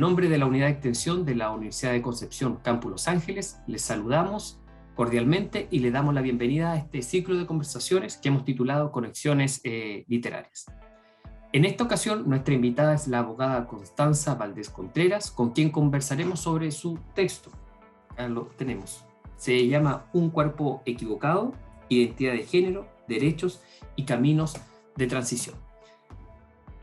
nombre de la Unidad de Extensión de la Universidad de Concepción, Campus Los Ángeles, les saludamos cordialmente y le damos la bienvenida a este ciclo de conversaciones que hemos titulado Conexiones Literarias. En esta ocasión, nuestra invitada es la abogada Constanza Valdés Contreras, con quien conversaremos sobre su texto. Acá lo tenemos. Se llama Un cuerpo equivocado, identidad de género, derechos y caminos de transición.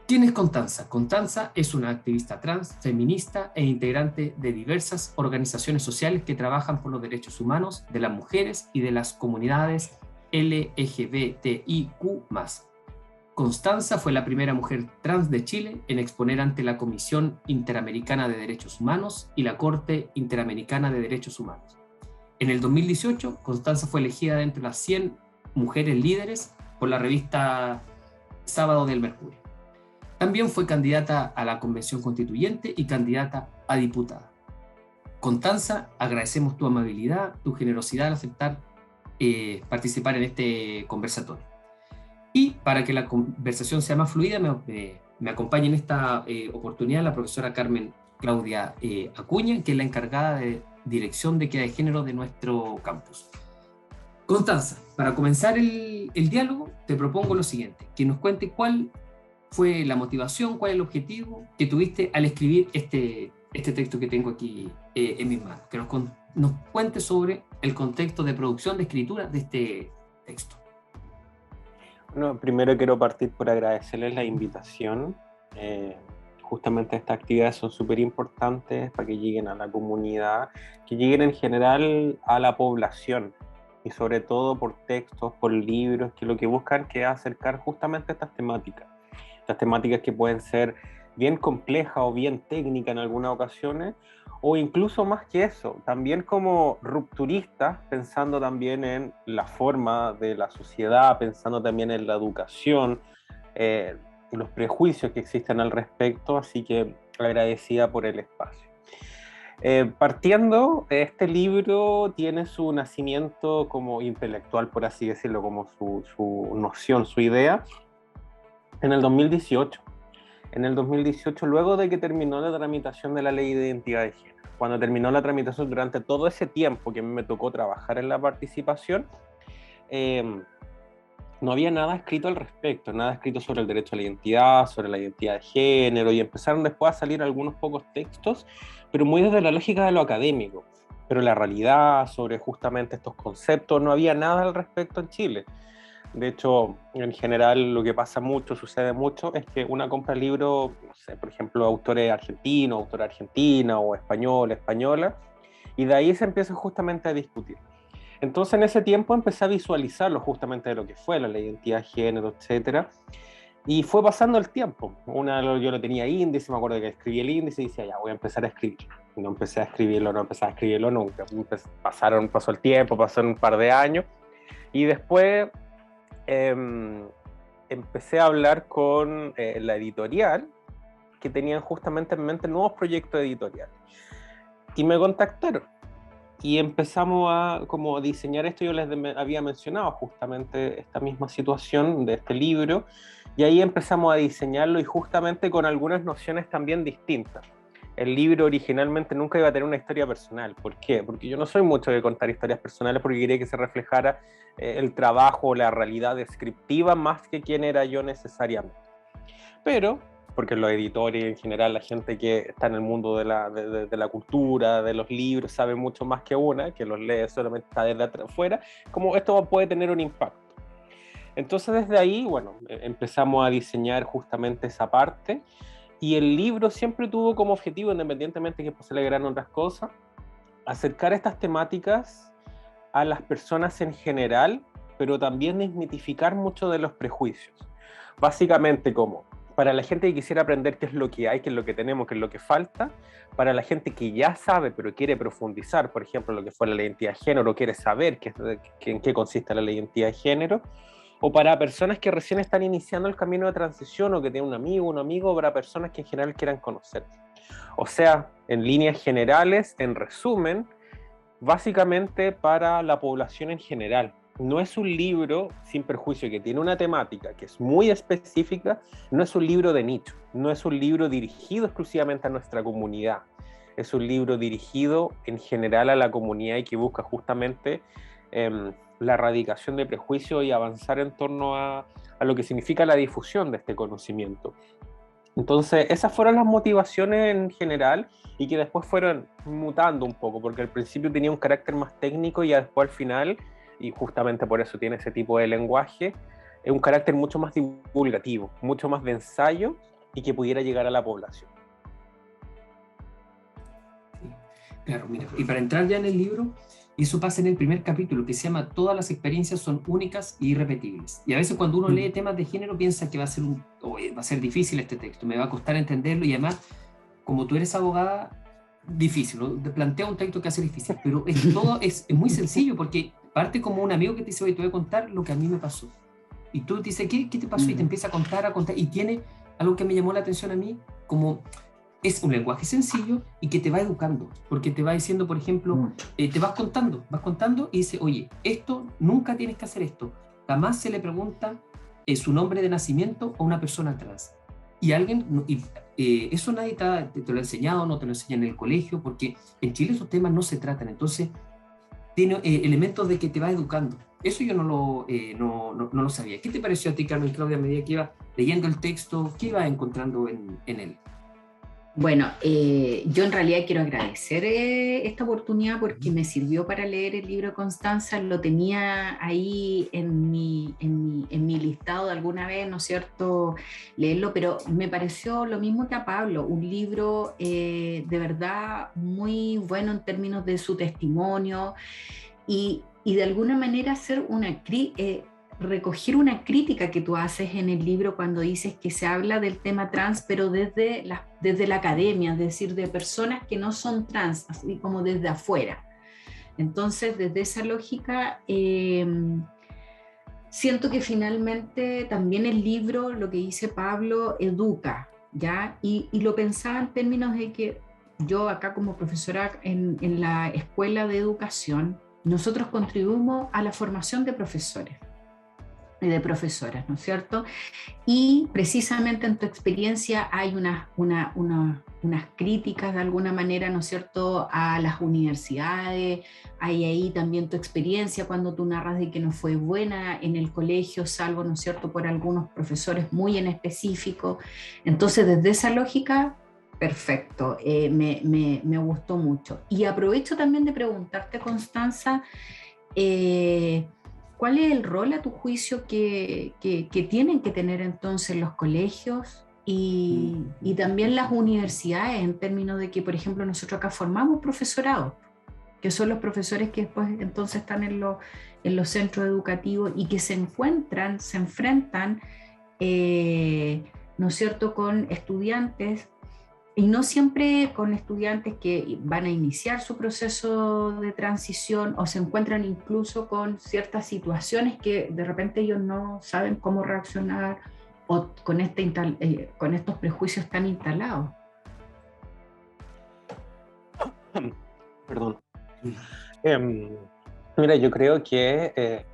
¿Quién es Constanza? Constanza es una activista trans, feminista e integrante de diversas organizaciones sociales que trabajan por los derechos humanos de las mujeres y de las comunidades LGBTIQ+. Constanza fue la primera mujer trans de Chile en exponer ante la Comisión Interamericana de Derechos Humanos y la Corte Interamericana de Derechos Humanos. En el 2018, Constanza fue elegida de entre las 100 mujeres líderes por la revista Sábado del Mercurio. También fue candidata a la Convención Constituyente y candidata a diputada. Constanza, agradecemos tu amabilidad, tu generosidad al aceptar participar en este conversatorio. Y para que la conversación sea más fluida, me acompaña en esta oportunidad la profesora Carmen Claudia Acuña, que es la encargada de Dirección de Equidad de Género de nuestro campus. Constanza, para comenzar el diálogo, te propongo lo siguiente, que nos cuente cuál fue la motivación, cuál es el objetivo que tuviste al escribir este texto que tengo aquí en mis manos, que nos cuente sobre el contexto de producción, de escritura de este texto. Bueno, primero quiero partir por agradecerles la invitación. Justamente estas actividades son súper importantes para que lleguen a la comunidad, que lleguen en general a la población, y sobre todo por textos, por libros, que lo que buscan que es acercar justamente estas temáticas que pueden ser bien complejas o bien técnicas en algunas ocasiones, o incluso más que eso, también como rupturistas, pensando también en la forma de la sociedad, pensando también en la educación, los prejuicios que existen al respecto, así que agradecida por el espacio. Partiendo, este libro tiene su nacimiento como intelectual, por así decirlo, como su noción, su idea, en el 2018. En el 2018, luego de que terminó la tramitación de la Ley de Identidad de Género, cuando terminó la tramitación, durante todo ese tiempo que me tocó trabajar en la participación, no había nada escrito al respecto, nada escrito sobre el derecho a la identidad, sobre la identidad de género, y empezaron después a salir algunos pocos textos, pero muy desde la lógica de lo académico. Pero la realidad sobre justamente estos conceptos, no había nada al respecto en Chile. De hecho, en general lo que pasa mucho, sucede mucho, es que una compra libros, no sé, por ejemplo, autores argentinos, autora argentina, o español, española, y de ahí se empieza justamente a discutir. Entonces en ese tiempo empecé a visualizarlo justamente de lo que fue la identidad de género, etcétera, y fue pasando el tiempo. Yo lo tenía índice, me acuerdo que escribí el índice y decía, ya voy a empezar a escribir. No empecé a escribirlo nunca. Pasó el tiempo, pasaron un par de años, y después empecé a hablar con la editorial, que tenían justamente en mente nuevos proyectos editoriales, y me contactaron y empezamos a como diseñar esto. Yo les había mencionado justamente esta misma situación de este libro, y ahí empezamos a diseñarlo, y justamente con algunas nociones también distintas. El libro originalmente nunca iba a tener una historia personal. ¿Por qué? Porque yo no soy mucho de contar historias personales, porque quería que se reflejara el trabajo, la realidad descriptiva, más que quién era yo necesariamente. Pero, porque los editores en general, la gente que está en el mundo de la cultura, de los libros, sabe mucho más que una, que los lee solamente está desde afuera, como esto puede tener un impacto. Entonces desde ahí, bueno, empezamos a diseñar justamente esa parte. Y el libro siempre tuvo como objetivo, independientemente de que se le agregaran otras cosas, acercar estas temáticas a las personas en general, pero también desmitificar mucho de los prejuicios. Básicamente como, para la gente que quisiera aprender qué es lo que hay, qué es lo que tenemos, qué es lo que falta, para la gente que ya sabe pero quiere profundizar, por ejemplo, lo que fue la identidad de género, quiere saber en qué consiste la identidad de género, o para personas que recién están iniciando el camino de transición, o que tienen un amigo, o para personas que en general quieran conocer. O sea, en líneas generales, en resumen, básicamente para la población en general, no es un libro, sin perjuicio, que tiene una temática que es muy específica, no es un libro de nicho, no es un libro dirigido exclusivamente a nuestra comunidad, es un libro dirigido en general a la comunidad y que busca justamente la erradicación de prejuicios y avanzar en torno a lo que significa la difusión de este conocimiento. Entonces, esas fueron las motivaciones en general y que después fueron mutando un poco, porque al principio tenía un carácter más técnico y ya después al final, y justamente por eso tiene ese tipo de lenguaje, es un carácter mucho más divulgativo, mucho más de ensayo y que pudiera llegar a la población. Claro, mira, y para entrar ya en el libro, eso pasa en el primer capítulo, que se llama Todas las experiencias son únicas e irrepetibles. Y a veces cuando uno lee temas de género piensa que va a ser difícil este texto, me va a costar entenderlo, y además, como tú eres abogada, difícil, ¿no? Te plantea un texto que hace difícil, pero todo es muy sencillo, porque parte como un amigo que te dice, oye, te voy a contar lo que a mí me pasó. Y tú dices, ¿qué te pasó? Y te empieza a contar, y tiene algo que me llamó la atención a mí, como es un lenguaje sencillo y que te va educando, porque te va diciendo, por ejemplo, te vas contando y dice, oye, esto, nunca tienes que hacer esto, jamás se le pregunta su nombre de nacimiento a una persona trans. Y alguien, eso nadie te lo ha enseñado, no te lo enseñan en el colegio, porque en Chile esos temas no se tratan, entonces tiene elementos de que te va educando. Eso yo no lo sabía. ¿Qué te pareció a ti, Carmen Claudia, a medida que ibas leyendo el texto? ¿Qué ibas encontrando en él? Bueno, yo en realidad quiero agradecer esta oportunidad porque me sirvió para leer el libro de Constanza, lo tenía ahí en mi listado de alguna vez, ¿no es cierto?, leerlo, pero me pareció lo mismo que a Pablo, un libro de verdad muy bueno en términos de su testimonio y de alguna manera hacer recoger una crítica que tú haces en el libro cuando dices que se habla del tema trans, pero desde la academia, es decir, de personas que no son trans, así como desde afuera. Entonces, desde esa lógica, siento que finalmente también el libro, lo que dice Pablo, educa, ¿ya? Y lo pensaba en términos de que yo acá como profesora en la escuela de educación, nosotros contribuimos a la formación de profesores y de profesoras, ¿no es cierto? Y precisamente en tu experiencia hay unas críticas de alguna manera, ¿no es cierto?, a las universidades, hay ahí también tu experiencia cuando tú narras de que no fue buena en el colegio, salvo, ¿no es cierto?, por algunos profesores muy en específico. Entonces, desde esa lógica, perfecto, me gustó mucho. Y aprovecho también de preguntarte, Constanza, ¿cuál es el rol a tu juicio que tienen que tener entonces los colegios y también las universidades en términos de que, por ejemplo, nosotros acá formamos profesorado, que son los profesores que después entonces están en los centros educativos y que se enfrentan, ¿no es cierto?, con estudiantes y no siempre con estudiantes que van a iniciar su proceso de transición o se encuentran incluso con ciertas situaciones que de repente ellos no saben cómo reaccionar o con estos prejuicios tan instalados. Perdón. Mira, yo creo que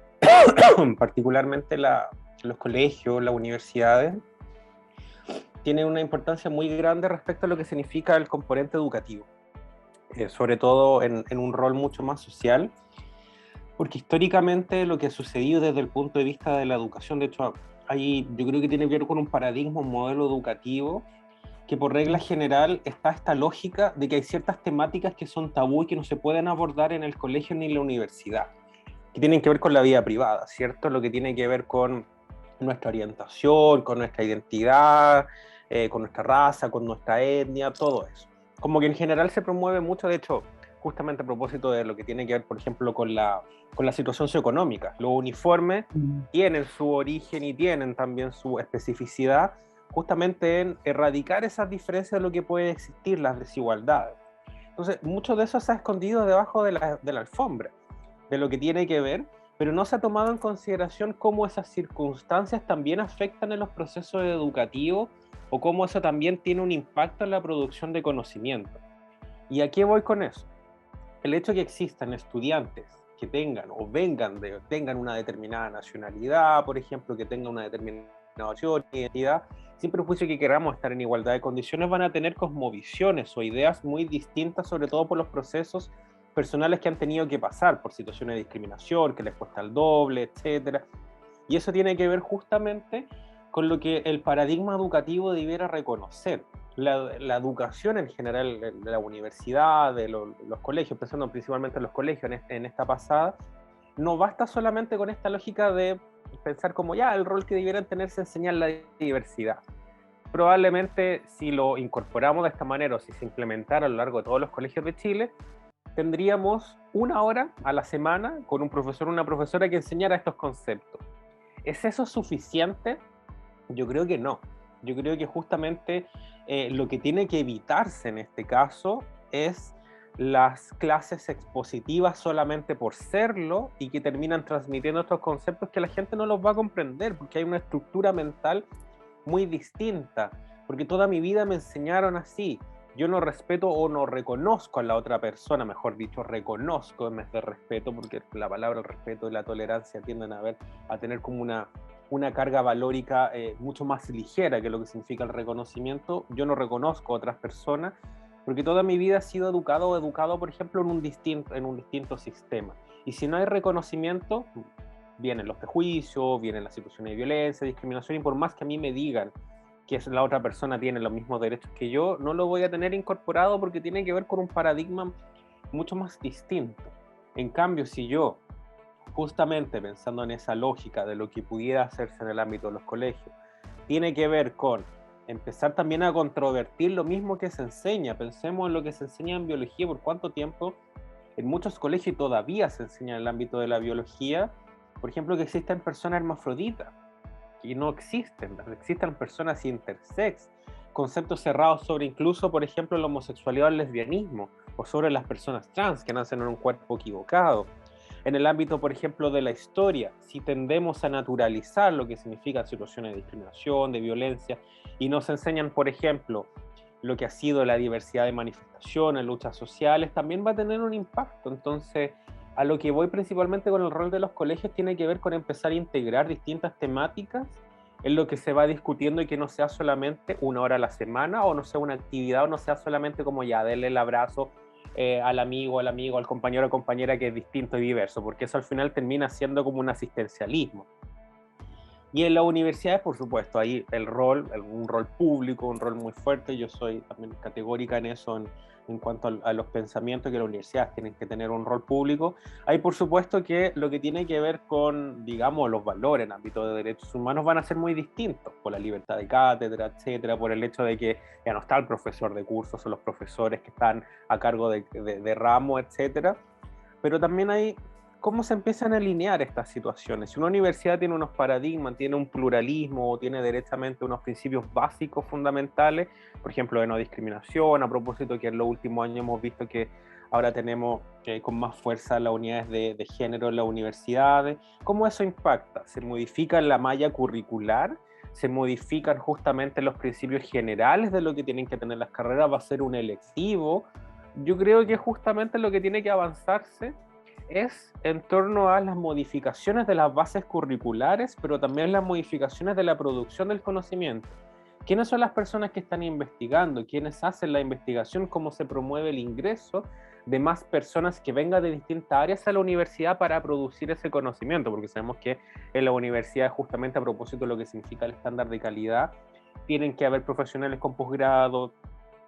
particularmente los colegios, las universidades, tiene una importancia muy grande respecto a lo que significa el componente educativo, sobre todo en un rol mucho más social, porque históricamente lo que ha sucedido desde el punto de vista de la educación, de hecho, yo creo que tiene que ver con un paradigma, un modelo educativo, que por regla general está esta lógica de que hay ciertas temáticas que son tabú y que no se pueden abordar en el colegio ni en la universidad, que tienen que ver con la vida privada, ¿cierto? Lo que tiene que ver con nuestra orientación, con nuestra identidad, con nuestra raza, con nuestra etnia, todo eso. Como que en general se promueve mucho, de hecho, justamente a propósito de lo que tiene que ver, por ejemplo, con la situación socioeconómica. Los uniformes tienen su origen y tienen también su especificidad, justamente en erradicar esas diferencias de lo que puede existir, las desigualdades. Entonces, mucho de eso se ha escondido debajo de la alfombra, de lo que tiene que ver, pero no se ha tomado en consideración cómo esas circunstancias también afectan en los procesos educativos o cómo eso también tiene un impacto en la producción de conocimiento. ¿Y a qué voy con eso? El hecho de que existan estudiantes que tengan o tengan una determinada nacionalidad, por ejemplo, que tengan una determinada identidad, sin perjuicio que queramos estar en igualdad de condiciones, van a tener cosmovisiones o ideas muy distintas, sobre todo por los procesos personales que han tenido que pasar, por situaciones de discriminación, que les cuesta el doble, etcétera. Y eso tiene que ver justamente con lo que el paradigma educativo debiera reconocer. La educación en general, de la universidad, de los colegios, pensando principalmente en los colegios en esta pasada, no basta solamente con esta lógica de pensar como ya el rol que debieran tener es enseñar la diversidad. Probablemente si lo incorporamos de esta manera o si se implementara a lo largo de todos los colegios de Chile, tendríamos 1 hora a la semana con un profesor o una profesora que enseñara estos conceptos. ¿Es eso suficiente? Yo creo que no. Yo creo que justamente lo que tiene que evitarse en este caso es las clases expositivas solamente por serlo y que terminan transmitiendo estos conceptos que la gente no los va a comprender porque hay una estructura mental muy distinta, porque toda mi vida me enseñaron así. Yo no respeto o no reconozco a la otra persona, mejor dicho, reconozco en vez de respeto, porque la palabra respeto y la tolerancia tienden a tener como una carga valórica mucho más ligera que lo que significa el reconocimiento. Yo no reconozco a otras personas porque toda mi vida he sido educado, por ejemplo, en un distinto sistema. Y si no hay reconocimiento, vienen los prejuicios, vienen las situaciones de violencia, discriminación, y por más que a mí me digan que la otra persona tiene los mismos derechos que yo, no lo voy a tener incorporado porque tiene que ver con un paradigma mucho más distinto. En cambio, si yo, justamente pensando en esa lógica de lo que pudiera hacerse en el ámbito de los colegios, tiene que ver con empezar también a controvertir lo mismo que se enseña. Pensemos en lo que se enseña en biología, por cuánto tiempo en muchos colegios todavía se enseña en el ámbito de la biología, por ejemplo, que existen personas hermafroditas, y no existen personas intersex, conceptos cerrados sobre incluso, por ejemplo, la homosexualidad o el lesbianismo, o sobre las personas trans que nacen en un cuerpo equivocado. En el ámbito, por ejemplo, de la historia, si tendemos a naturalizar lo que significan situaciones de discriminación, de violencia, y nos enseñan, por ejemplo, lo que ha sido la diversidad de manifestaciones, luchas sociales, también va a tener un impacto. Entonces, a lo que voy principalmente con el rol de los colegios tiene que ver con empezar a integrar distintas temáticas en lo que se va discutiendo y que no sea solamente 1 hora a la semana o no sea una actividad o no sea solamente como ya darle el abrazo al amigo, al compañero o compañera que es distinto y diverso, porque eso al final termina siendo como un asistencialismo. Y en las universidades, por supuesto, hay un rol público, un rol muy fuerte. Yo soy también categórica en eso, en cuanto a los pensamientos que las universidades tienen que tener un rol público. Hay, por supuesto, que lo que tiene que ver con, digamos, los valores en el ámbito de derechos humanos van a ser muy distintos, por la libertad de cátedra, etcétera, por el hecho de que ya no está el profesor de cursos o los profesores que están a cargo de ramo, etcétera. Pero también hay cómo se empiezan a alinear estas situaciones. Si una universidad tiene unos paradigmas, tiene un pluralismo o tiene derechamente unos principios básicos fundamentales, por ejemplo, de no discriminación, a propósito que en los últimos años hemos visto que ahora tenemos con más fuerza las unidades de género en las universidades, ¿cómo eso impacta? ¿Se modifica la malla curricular? ¿Se modifican justamente los principios generales de lo que tienen que tener las carreras? ¿Va a ser un electivo? Yo creo que justamente lo que tiene que avanzarse es en torno a las modificaciones de las bases curriculares, pero también las modificaciones de la producción del conocimiento. ¿Quiénes son las personas que están investigando? ¿Quiénes hacen la investigación? ¿Cómo se promueve el ingreso de más personas que vengan de distintas áreas a la universidad para producir ese conocimiento? Porque sabemos que en la universidad, justamente a propósito de lo que significa el estándar de calidad, tienen que haber profesionales con posgrado,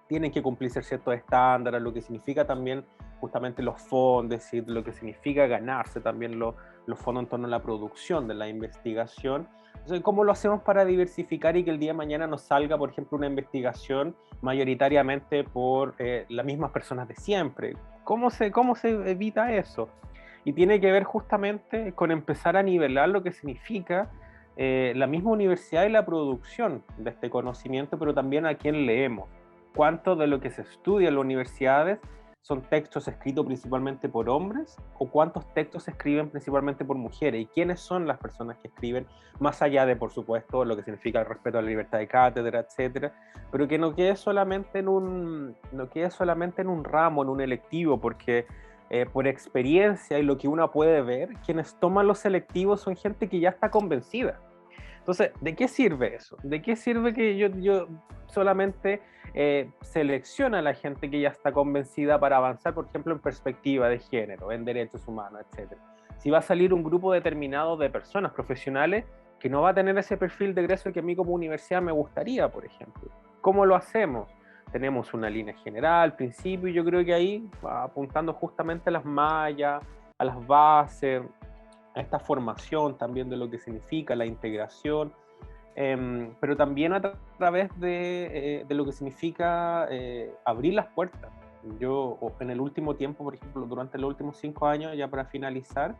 tienen que cumplirse ciertos estándares, lo que significa también justamente los fondos, es decir, lo que significa ganarse también los fondos en torno a la producción de la investigación. Entonces, ¿cómo lo hacemos para diversificar y que el día de mañana nos salga, por ejemplo, una investigación mayoritariamente por las mismas personas de siempre? ¿Cómo se evita eso? Y tiene que ver justamente con empezar a nivelar lo que significa la misma universidad y la producción de este conocimiento, pero también a quién leemos. ¿Cuánto de lo que se estudia en las universidades son textos escritos principalmente por hombres o cuántos textos se escriben principalmente por mujeres? ¿Y quiénes son las personas que escriben, más allá de, por supuesto, lo que significa el respeto a la libertad de cátedra, etcétera? Pero que no quede solamente en un ramo, en un electivo, porque por experiencia y lo que uno puede ver, quienes toman los selectivos son gente que ya está convencida. Entonces, ¿de qué sirve eso? ¿De qué sirve que yo solamente seleccione a la gente que ya está convencida para avanzar, por ejemplo, en perspectiva de género, en derechos humanos, etcétera? Si va a salir un grupo determinado de personas profesionales que no va a tener ese perfil de egreso que a mí como universidad me gustaría, por ejemplo. ¿Cómo lo hacemos? Tenemos una línea general, principio, y yo creo que ahí va apuntando justamente a las mallas, a las bases, a esta formación también de lo que significa la integración, pero también a través de lo que significa abrir las puertas. Yo en el último tiempo, por ejemplo, durante los últimos 5 años, ya para finalizar,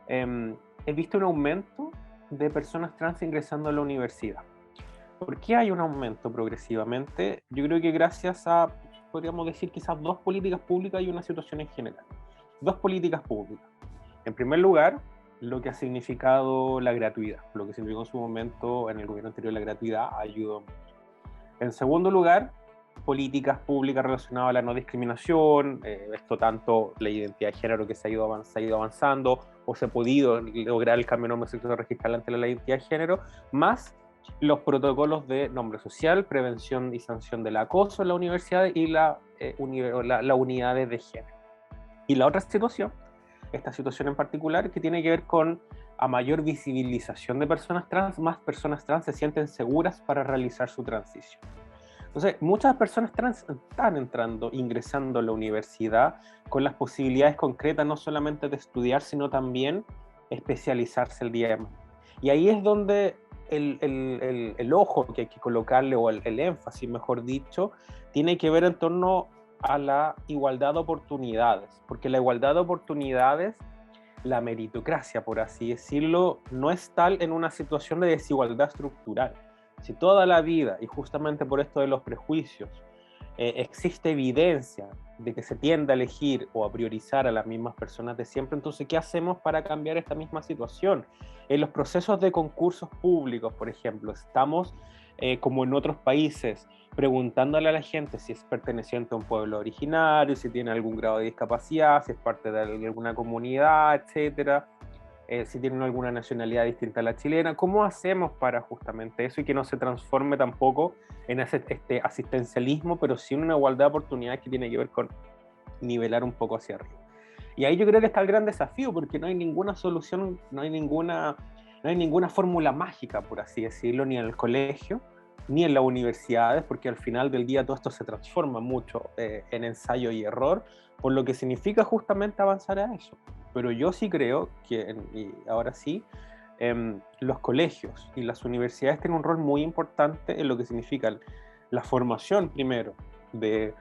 he visto un aumento de personas trans ingresando a la universidad. ¿Por qué hay un aumento progresivamente? Yo creo que gracias a, podríamos decir, quizás 2 políticas públicas y una situación en general. 2 políticas públicas. En primer lugar, lo que ha significado la gratuidad, lo que significó en su momento en el gobierno anterior la gratuidad ayudó mucho. En segundo lugar, políticas públicas relacionadas a la no discriminación, esto tanto la identidad de género que se ha ido avanzando o se ha podido lograr el cambio de nombre sexual registral ante la identidad de género, más los protocolos de nombre social, prevención y sanción del acoso en la universidad y las unidades de género. Y la otra situación, esta situación en particular, que tiene que ver con a mayor visibilización de personas trans, más personas trans se sienten seguras para realizar su transición. Entonces, muchas personas trans están ingresando a la universidad con las posibilidades concretas, no solamente de estudiar, sino también especializarse el día de mañana. Y ahí es donde el ojo que hay que colocarle, o el énfasis, mejor dicho, tiene que ver en torno a la igualdad de oportunidades, porque la igualdad de oportunidades, la meritocracia, por así decirlo, no es tal en una situación de desigualdad estructural. Si toda la vida, y justamente por esto de los prejuicios, existe evidencia de que se tiende a elegir o a priorizar a las mismas personas de siempre, entonces, ¿qué hacemos para cambiar esta misma situación? En los procesos de concursos públicos, por ejemplo, estamos, como en otros países, preguntándole a la gente si es perteneciente a un pueblo originario, si tiene algún grado de discapacidad, si es parte de alguna comunidad, etcétera, si tienen alguna nacionalidad distinta a la chilena. ¿Cómo hacemos para justamente eso y que no se transforme tampoco en este asistencialismo, pero sí en una igualdad de oportunidades que tiene que ver con nivelar un poco hacia arriba? Y ahí yo creo que está el gran desafío, porque no hay ninguna solución, no hay ninguna fórmula mágica, por así decirlo, ni en el colegio, ni en las universidades, porque al final del día todo esto se transforma mucho en ensayo y error, por lo que significa justamente avanzar a eso. Pero yo sí creo que, y ahora sí, los colegios y las universidades tienen un rol muy importante en lo que significa la formación, primero, de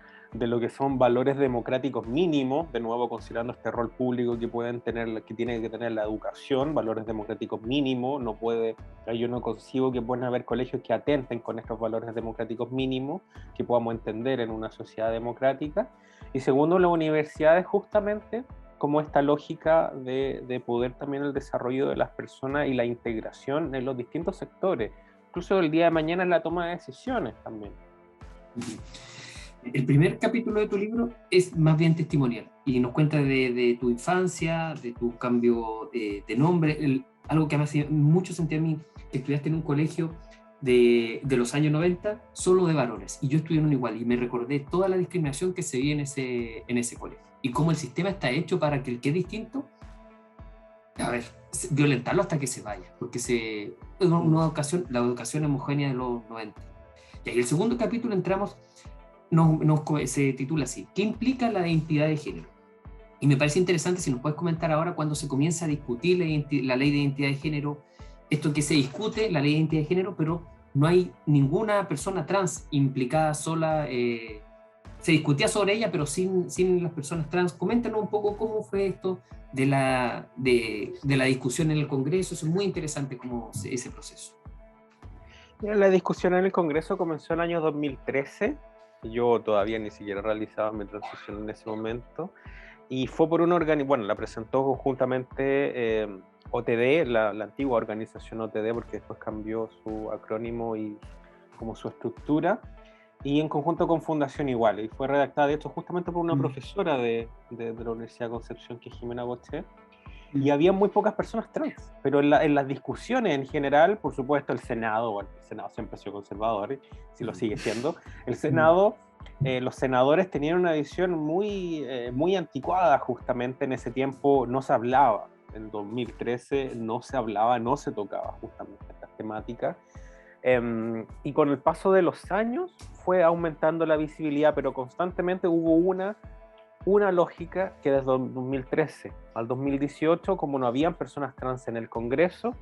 lo que son valores democráticos mínimos, de nuevo considerando este rol público que tiene que tener la educación, valores democráticos mínimos. Yo no consigo que puedan haber colegios que atenten con estos valores democráticos mínimos que podamos entender en una sociedad democrática. Y segundo, las universidades, justamente como esta lógica de poder también el desarrollo de las personas y la integración en los distintos sectores, incluso el día de mañana en la toma de decisiones también. El primer capítulo de tu libro es más bien testimonial y nos cuenta de tu infancia, de tu cambio de nombre, algo que me hace mucho sentido a mí, que estudiaste en un colegio de los años 90 solo de varones, y yo estudié en un igual, y me recordé toda la discriminación que se veía en ese colegio, y cómo el sistema está hecho para que el que es distinto, violentarlo hasta que se vaya, porque la educación homogénea de los 90. Y ahí el segundo capítulo se titula así: ¿qué implica la identidad de género? Y me parece interesante si nos puedes comentar ahora, cuando se comienza a discutir la ley de identidad de género, esto que se discute, la ley de identidad de género, pero no hay ninguna persona trans implicada sola, se discutía sobre ella, pero sin las personas trans. Coméntanos un poco cómo fue esto de la discusión en el Congreso. Eso es muy interesante, ese proceso. La discusión en el Congreso comenzó en el año 2013. Yo todavía ni siquiera realizaba mi transición en ese momento. Y fue por una organización, la presentó conjuntamente OTD, la antigua organización OTD, porque después cambió su acrónimo y como su estructura. y en conjunto con Fundación Igual, y fue redactada de hecho justamente por una profesora de la Universidad de Concepción, que es Jimena Boché, y había muy pocas personas trans, pero en las discusiones en general, por supuesto el Senado siempre ha sido conservador, si lo sigue siendo, el Senado, los senadores tenían una visión muy anticuada. Justamente en ese tiempo no se hablaba, en 2013 no se hablaba, no se tocaba justamente estas temáticas, y con el paso de los años fue aumentando la visibilidad, pero constantemente hubo una lógica que desde 2013 al 2018, como no habían personas trans en el Congreso,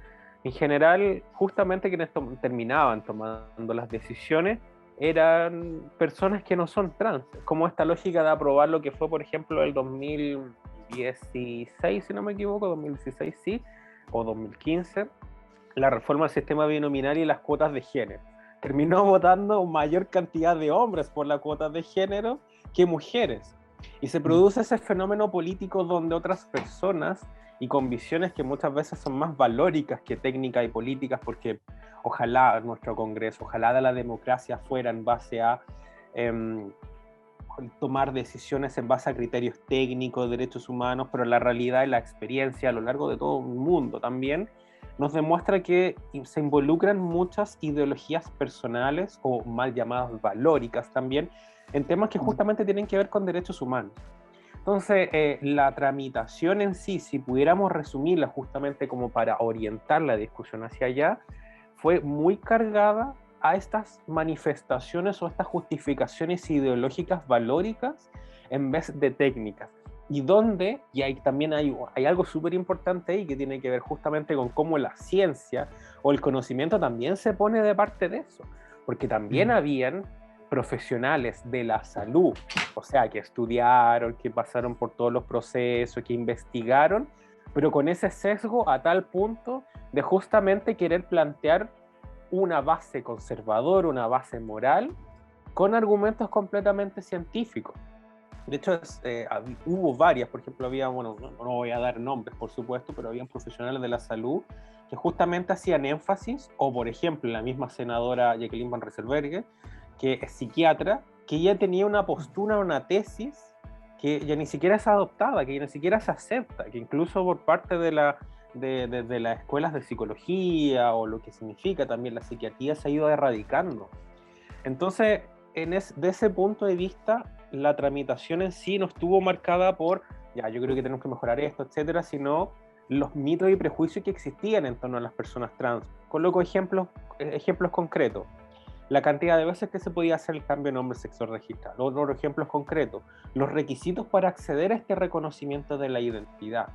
en general, justamente quienes terminaban tomando las decisiones eran personas que no son trans, como esta lógica de aprobar lo que fue, por ejemplo, el 2016, si no me equivoco, 2016 sí, o 2015, la reforma del sistema binominal y las cuotas de género. Terminó votando mayor cantidad de hombres por las cuotas de género que mujeres. Y se produce ese fenómeno político donde otras personas y con visiones que muchas veces son más valóricas que técnicas y políticas, porque ojalá nuestro Congreso, ojalá de la democracia fuera en base a tomar decisiones en base a criterios técnicos, derechos humanos, pero la realidad y la experiencia a lo largo de todo el mundo también nos demuestra que se involucran muchas ideologías personales o mal llamadas valóricas también, en temas que justamente tienen que ver con derechos humanos. Entonces, la tramitación en sí, si pudiéramos resumirla justamente como para orientar la discusión hacia allá, fue muy cargada a estas manifestaciones o estas justificaciones ideológicas valóricas en vez de técnicas. Y también hay algo súper importante ahí que tiene que ver justamente con cómo la ciencia o el conocimiento también se pone de parte de eso, porque también habían profesionales de la salud, o sea, que estudiaron, que pasaron por todos los procesos, que investigaron, pero con ese sesgo a tal punto de justamente querer plantear una base conservadora, una base moral, con argumentos completamente científicos. De hecho, hubo varias, por ejemplo, no voy a dar nombres, por supuesto, pero habían profesionales de la salud que justamente hacían énfasis, o por ejemplo, la misma senadora Jacqueline Van Rysselberghe, que es psiquiatra, que ya tenía una postura, una tesis, que ya ni siquiera es adoptada, que ya ni siquiera se acepta, que incluso por parte de las escuelas de psicología, o lo que significa también la psiquiatría, se ha ido erradicando. Entonces, de ese punto de vista, la tramitación en sí no estuvo marcada por, yo creo que tenemos que mejorar esto, etcétera, sino los mitos y prejuicios que existían en torno a las personas trans. Coloco ejemplos concretos. La cantidad de veces que se podía hacer el cambio de nombre, sexo registrado. Otros ejemplos concretos. Los requisitos para acceder a este reconocimiento de la identidad.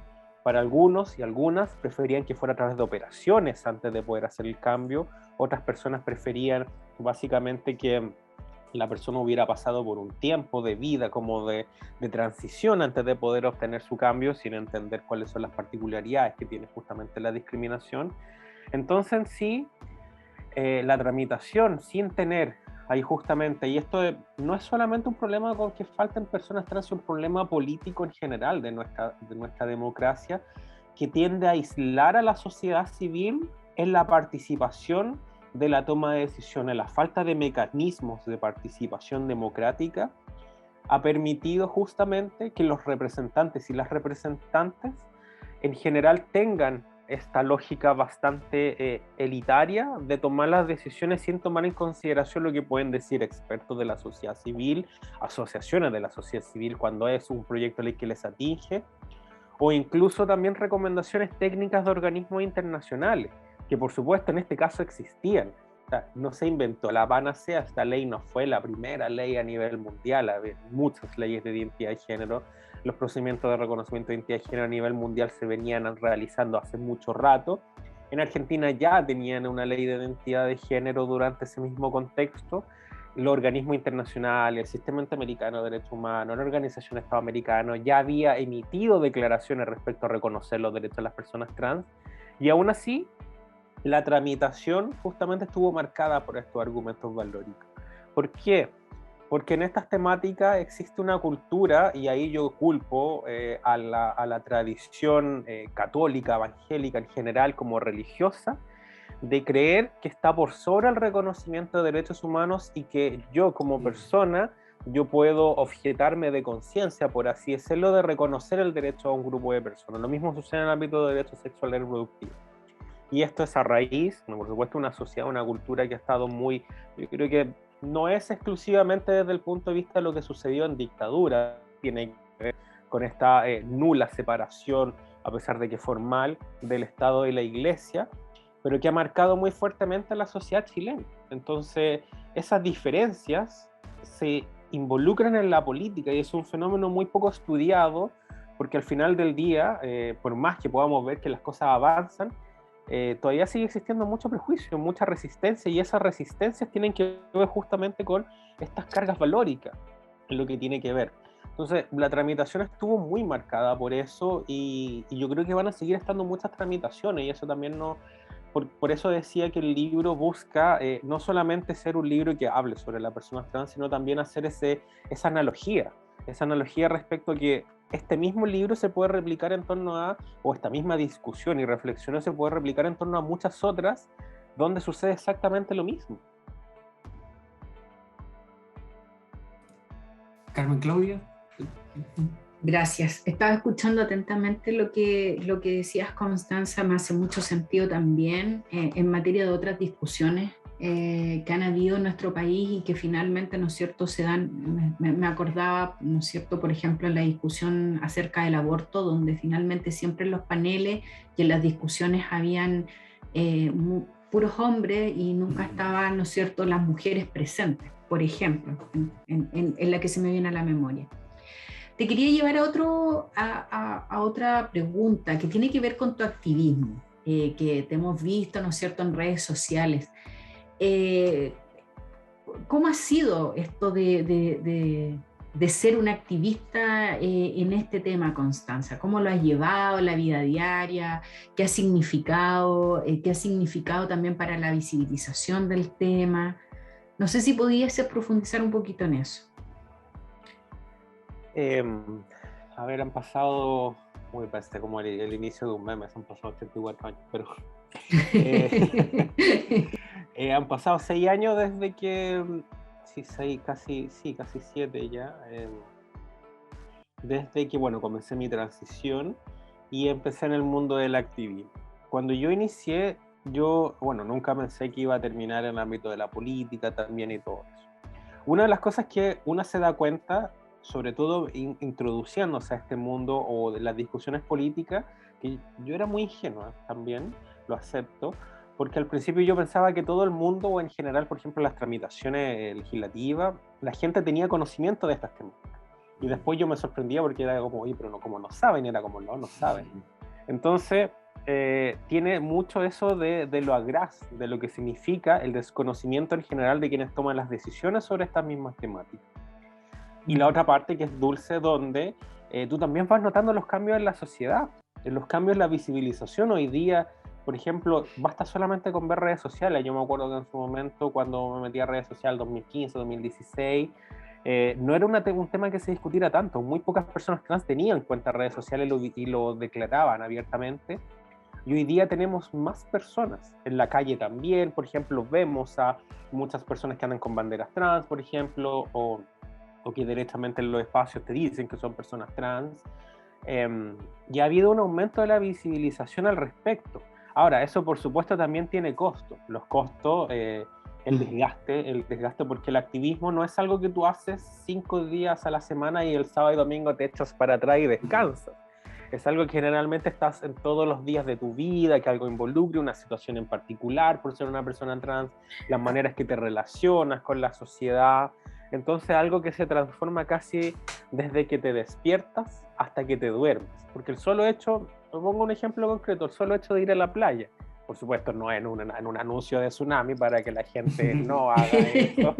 Para algunos y algunas preferían que fuera a través de operaciones antes de poder hacer el cambio. Otras personas preferían básicamente que la persona hubiera pasado por un tiempo de vida como de transición antes de poder obtener su cambio, sin entender cuáles son las particularidades que tiene justamente la discriminación. Entonces, en sí, la tramitación sin tener ahí justamente, y esto no es solamente un problema con que falten personas trans, es un problema político en general de nuestra democracia, que tiende a aislar a la sociedad civil en la participación de la toma de decisiones. La falta de mecanismos de participación democrática ha permitido justamente que los representantes y las representantes en general tengan esta lógica bastante elitaria de tomar las decisiones sin tomar en consideración lo que pueden decir expertos de la sociedad civil, asociaciones de la sociedad civil cuando es un proyecto de ley que les atinge, o incluso también recomendaciones técnicas de organismos internacionales, que por supuesto en este caso existían. O sea, no se inventó la panacea, esta ley no fue la primera ley a nivel mundial, había muchas leyes de identidad de género. Los procedimientos de reconocimiento de identidad de género a nivel mundial se venían realizando hace mucho rato. En Argentina ya tenían una ley de identidad de género durante ese mismo contexto. Los organismos internacionales, el Sistema Interamericano de Derechos Humanos, la Organización de Estados Americanos ya había emitido declaraciones respecto a reconocer los derechos de las personas trans, y aún así la tramitación justamente estuvo marcada por estos argumentos valóricos. ¿Por qué? Porque en estas temáticas existe una cultura, y ahí yo culpo a la tradición católica, evangélica en general, como religiosa, de creer que está por sobre el reconocimiento de derechos humanos y que yo como persona, yo puedo objetarme de conciencia, por así decirlo, de reconocer el derecho a un grupo de personas. Lo mismo sucede en el ámbito de derechos sexuales y reproductivos. Y esto es a raíz, por supuesto, una sociedad, una cultura que ha estado muy, yo creo que no es exclusivamente desde el punto de vista de lo que sucedió en dictadura, tiene que ver con esta nula separación, a pesar de que formal, del Estado y la Iglesia, pero que ha marcado muy fuertemente a la sociedad chilena. Entonces, esas diferencias se involucran en la política y es un fenómeno muy poco estudiado, porque al final del día, por más que podamos ver que las cosas avanzan, todavía sigue existiendo mucho prejuicio, mucha resistencia, y esas resistencias tienen que ver justamente con estas cargas valóricas, en lo que tiene que ver. Entonces, la tramitación estuvo muy marcada por eso, y yo creo que van a seguir estando muchas tramitaciones, y eso también no... Por eso decía que el libro busca no solamente ser un libro que hable sobre la persona trans, sino también hacer esa analogía respecto a que este mismo libro se puede replicar en torno a, o esta misma discusión y reflexión se puede replicar en torno a muchas otras donde sucede exactamente lo mismo. Carmen Claudia. Gracias. Estaba escuchando atentamente lo que decías, Constanza, me hace mucho sentido también en materia de otras discusiones que han habido en nuestro país y que finalmente, ¿no es cierto?, se dan, me acordaba, ¿no es cierto?, por ejemplo, en la discusión acerca del aborto, donde finalmente siempre en los paneles y en las discusiones habían puros hombres y nunca estaban, ¿no es cierto?, las mujeres presentes, por ejemplo, en la que se me viene a la memoria. Te quería llevar a otra pregunta que tiene que ver con tu activismo, que te hemos visto, ¿no es cierto?, en redes sociales. ¿Cómo ha sido esto de ser una activista en este tema, Constanza? ¿Cómo lo has llevado en la vida diaria? ¿Qué ha significado? ¿Qué ha significado también para la visibilización del tema? No sé si pudiese profundizar un poquito en eso. A ver, han pasado, muy parece como el inicio de un meme, han pasado 84 años, pero han pasado 6 años desde que, casi 7 ya, desde que, bueno, comencé mi transición y empecé en el mundo del activismo. Cuando yo inicié, bueno, nunca pensé que iba a terminar en el ámbito de la política también y todo eso. Una de las cosas que uno se da cuenta, sobre todo introduciéndose a este mundo o de las discusiones políticas, que yo era muy ingenua también, lo acepto, porque al principio yo pensaba que todo el mundo, o en general, por ejemplo, las tramitaciones legislativas, la gente tenía conocimiento de estas temáticas. Y después yo me sorprendía porque era como, oye, pero no, como no saben, era como, no saben. Entonces, tiene mucho eso de lo agraz, de lo que significa el desconocimiento en general de quienes toman las decisiones sobre estas mismas temáticas. Y la otra parte que es dulce, donde tú también vas notando los cambios en la sociedad, en los cambios en la visibilización. Hoy día, por ejemplo, basta solamente con ver redes sociales. Yo me acuerdo que en su momento, cuando me metí a redes sociales, 2015, 2016, no era un tema que se discutiera tanto. Muy pocas personas trans tenían cuenta de redes sociales y lo declaraban abiertamente. Y hoy día tenemos más personas en la calle también. Por ejemplo, vemos a muchas personas que andan con banderas trans, por ejemplo, o que directamente en los espacios te dicen que son personas trans, y ha habido un aumento de la visibilización al respecto. Ahora, eso por supuesto también tiene costos. Los costos, el desgaste, porque el activismo no es algo que tú haces 5 días a la semana y el sábado y domingo te echas para atrás y descansas. Es algo que generalmente estás en todos los días de tu vida, que algo involucre una situación en particular por ser una persona trans, las maneras que te relacionas con la sociedad. Entonces, algo que se transforma casi desde que te despiertas hasta que te duermes. Porque el solo hecho, te pongo un ejemplo concreto, el solo hecho de ir a la playa, por supuesto no en un anuncio de tsunami para que la gente no haga eso,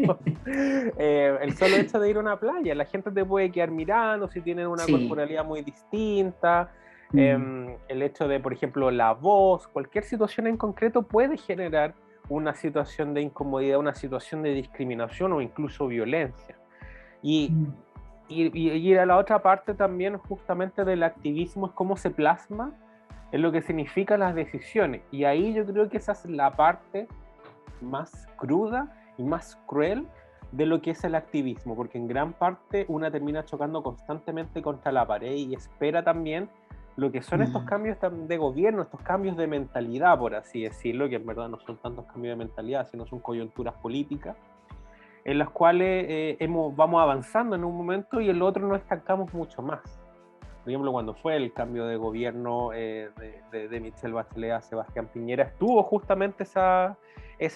el solo hecho de ir a una playa, la gente te puede quedar mirando si tienen una corporalidad muy distinta, el hecho de, por ejemplo, la voz, cualquier situación en concreto puede generar una situación de incomodidad, una situación de discriminación o incluso violencia. Y a la otra parte también justamente del activismo es cómo se plasma es lo que significan las decisiones. Y ahí yo creo que esa es la parte más cruda y más cruel de lo que es el activismo, porque en gran parte una termina chocando constantemente contra la pared y espera también lo que son estos cambios de gobierno, estos cambios de mentalidad, por así decirlo, que en verdad no son tantos cambios de mentalidad, sino son coyunturas políticas, en las cuales vamos avanzando en un momento y en el otro nos estancamos mucho más. Por ejemplo, cuando fue el cambio de gobierno de Michelle Bachelet a Sebastián Piñera, estuvo justamente esa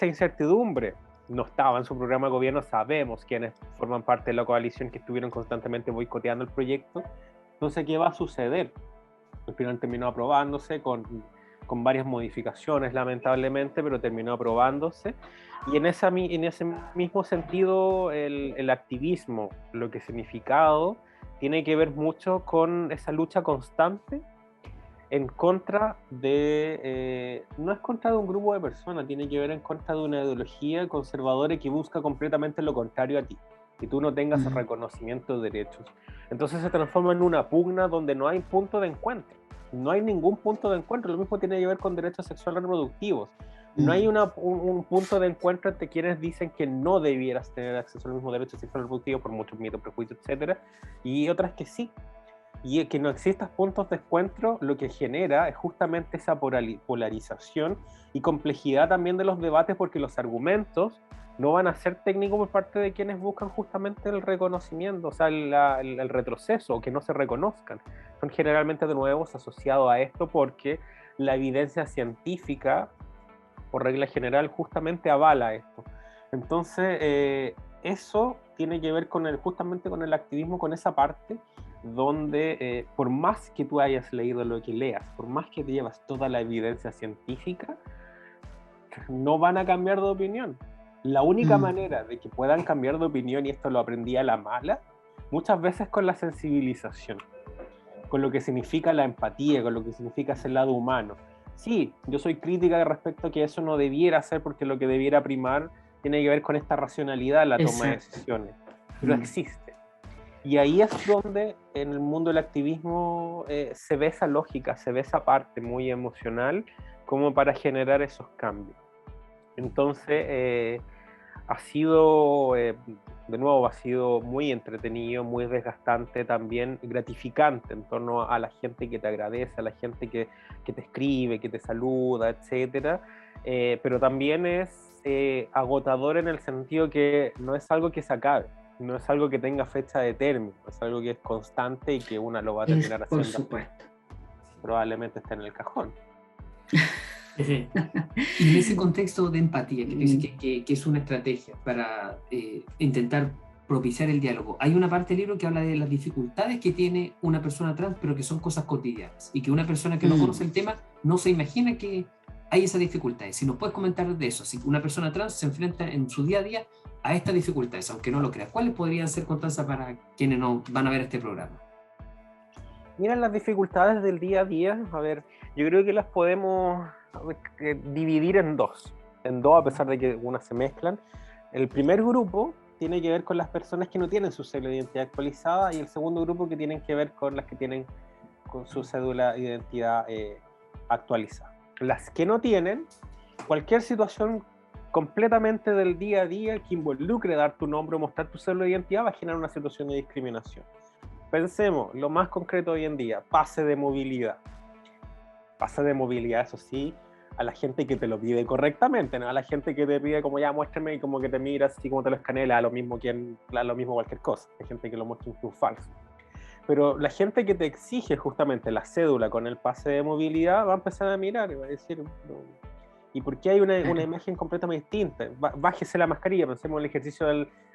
incertidumbre. No estaba en su programa de gobierno, sabemos quiénes forman parte de la coalición que estuvieron constantemente boicoteando el proyecto. Entonces, ¿qué va a suceder? Al final terminó aprobándose con varias modificaciones, lamentablemente, pero terminó aprobándose. Y en ese mismo sentido, el activismo, lo que ha significado, tiene que ver mucho con esa lucha constante en contra de, no es contra de un grupo de personas, tiene que ver en contra de una ideología conservadora que busca completamente lo contrario a ti, que tú no tengas el reconocimiento de derechos. Entonces se transforma en una pugna donde no hay punto de encuentro, no hay ningún punto de encuentro. Lo mismo tiene que ver con derechos sexuales reproductivos. No hay un punto de encuentro entre quienes dicen que no debieras tener acceso a los mismos derechos sexuales reproductivos por muchos mitos, prejuicios, etcétera, y otras que sí. Y que no existan puntos de encuentro, lo que genera es justamente esa polarización y complejidad también de los debates, porque los argumentos no van a ser técnicos por parte de quienes buscan justamente el reconocimiento, o sea, el retroceso, o que no se reconozcan. Son generalmente de nuevo asociados a esto porque la evidencia científica, por regla general, justamente avala esto. Entonces, eso tiene que ver justamente con el activismo, con esa parte donde por más que tú hayas leído lo que leas, por más que te llevas toda la evidencia científica, no van a cambiar de opinión. La única manera de que puedan cambiar de opinión, y esto lo aprendí a la mala, muchas veces con la sensibilización, con lo que significa la empatía, con lo que significa ese lado humano. Sí, yo soy crítica respecto a que eso no debiera ser, porque lo que debiera primar tiene que ver con esta racionalidad, la toma de decisiones, pero existe. Y ahí es donde en el mundo del activismo se ve esa lógica, se ve esa parte muy emocional como para generar esos cambios. Entonces, ha sido, de nuevo, ha sido muy entretenido, muy desgastante, también gratificante en torno a la gente que te agradece, a la gente que te escribe, que te saluda, etcétera. Pero también es agotador en el sentido que no es algo que se acabe, no es algo que tenga fecha de término, es algo que es constante y que una lo va a terminar haciendo. Por supuesto. Probablemente esté en el cajón. Y en ese contexto de empatía, que dice que es una estrategia para intentar propiciar el diálogo, hay una parte del libro que habla de las dificultades que tiene una persona trans, pero que son cosas cotidianas, y que una persona que no conoce el tema no se imagina que hay esas dificultades. Si nos puedes comentar de eso, si una persona trans se enfrenta en su día a día a estas dificultades, aunque no lo creas, ¿cuáles podrían ser, Constanza, para quienes no van a ver este programa? Mira, las dificultades del día a día, a ver, yo creo que las podemos dividir en dos, a pesar de que unas se mezclan. El primer grupo tiene que ver con las personas que no tienen su cédula de identidad actualizada, y el segundo grupo que tienen que ver con las que tienen con su cédula de identidad actualizada. Las que no tienen, cualquier situación completamente del día a día que involucre dar tu nombre o mostrar tu cédula de identidad va a generar una situación de discriminación. Pensemos, lo más concreto hoy en día, pase de movilidad. Pase de movilidad, eso sí, a la gente que te lo pide correctamente, no a la gente que te pide como ya muéstrame y como que te miras así como te lo escanea, a lo mismo cualquier cosa. Hay gente que lo muestra incluso falso. Pero la gente que te exige justamente la cédula con el pase de movilidad va a empezar a mirar y va a decir, no, ¿y por qué hay una imagen completamente distinta? Bájese la mascarilla, pensemos en el ejercicio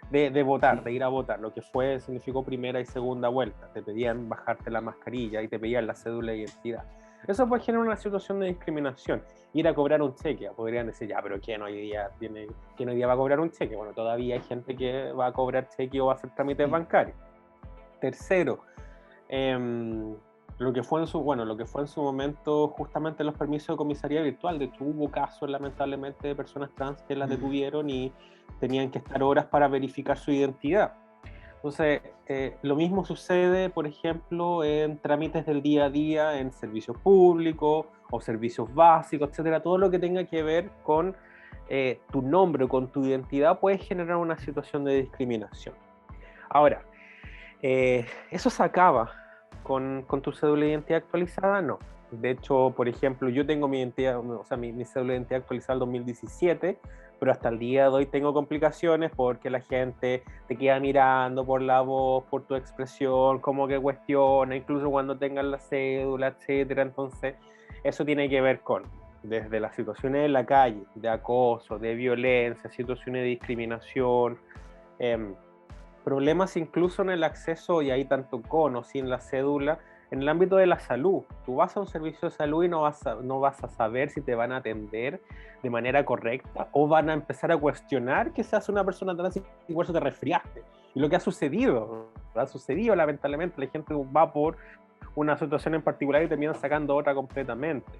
de votar, de ir a votar, lo que significó primera y segunda vuelta. Te pedían bajarte la mascarilla y te pedían la cédula de identidad. Eso puede generar una situación de discriminación. Ir a cobrar un cheque, podrían decir, ya, pero ¿quién hoy día va a cobrar un cheque? Bueno, todavía hay gente que va a cobrar cheque o va a hacer trámites bancarios. Tercero, lo que fue en su momento justamente los permisos de comisaría virtual. De hecho, hubo casos lamentablemente de personas trans que las detuvieron y tenían que estar horas para verificar su identidad. Entonces, lo mismo sucede, por ejemplo, en trámites del día a día, en servicios públicos o servicios básicos, etcétera. Todo lo que tenga que ver con tu nombre o con tu identidad puede generar una situación de discriminación. Ahora, ¿eso se acaba con tu cédula de identidad actualizada? No. De hecho, por ejemplo, yo tengo mi identidad, o sea, mi cédula de identidad actualizada en 2017, pero hasta el día de hoy tengo complicaciones porque la gente te queda mirando por la voz, por tu expresión, como que cuestiona, incluso cuando tengas la cédula, etcétera. Entonces, eso tiene que ver con desde las situaciones en la calle, de acoso, de violencia, situaciones de discriminación, problemas incluso en el acceso, y ahí tanto con o sin la cédula, en el ámbito de la salud. Tú vas a un servicio de salud y no vas a saber si te van a atender de manera correcta o van a empezar a cuestionar que seas una persona trans y por eso te resfriaste. Y lo que ha sucedido lamentablemente, la gente va por una situación en particular y terminan sacando otra completamente.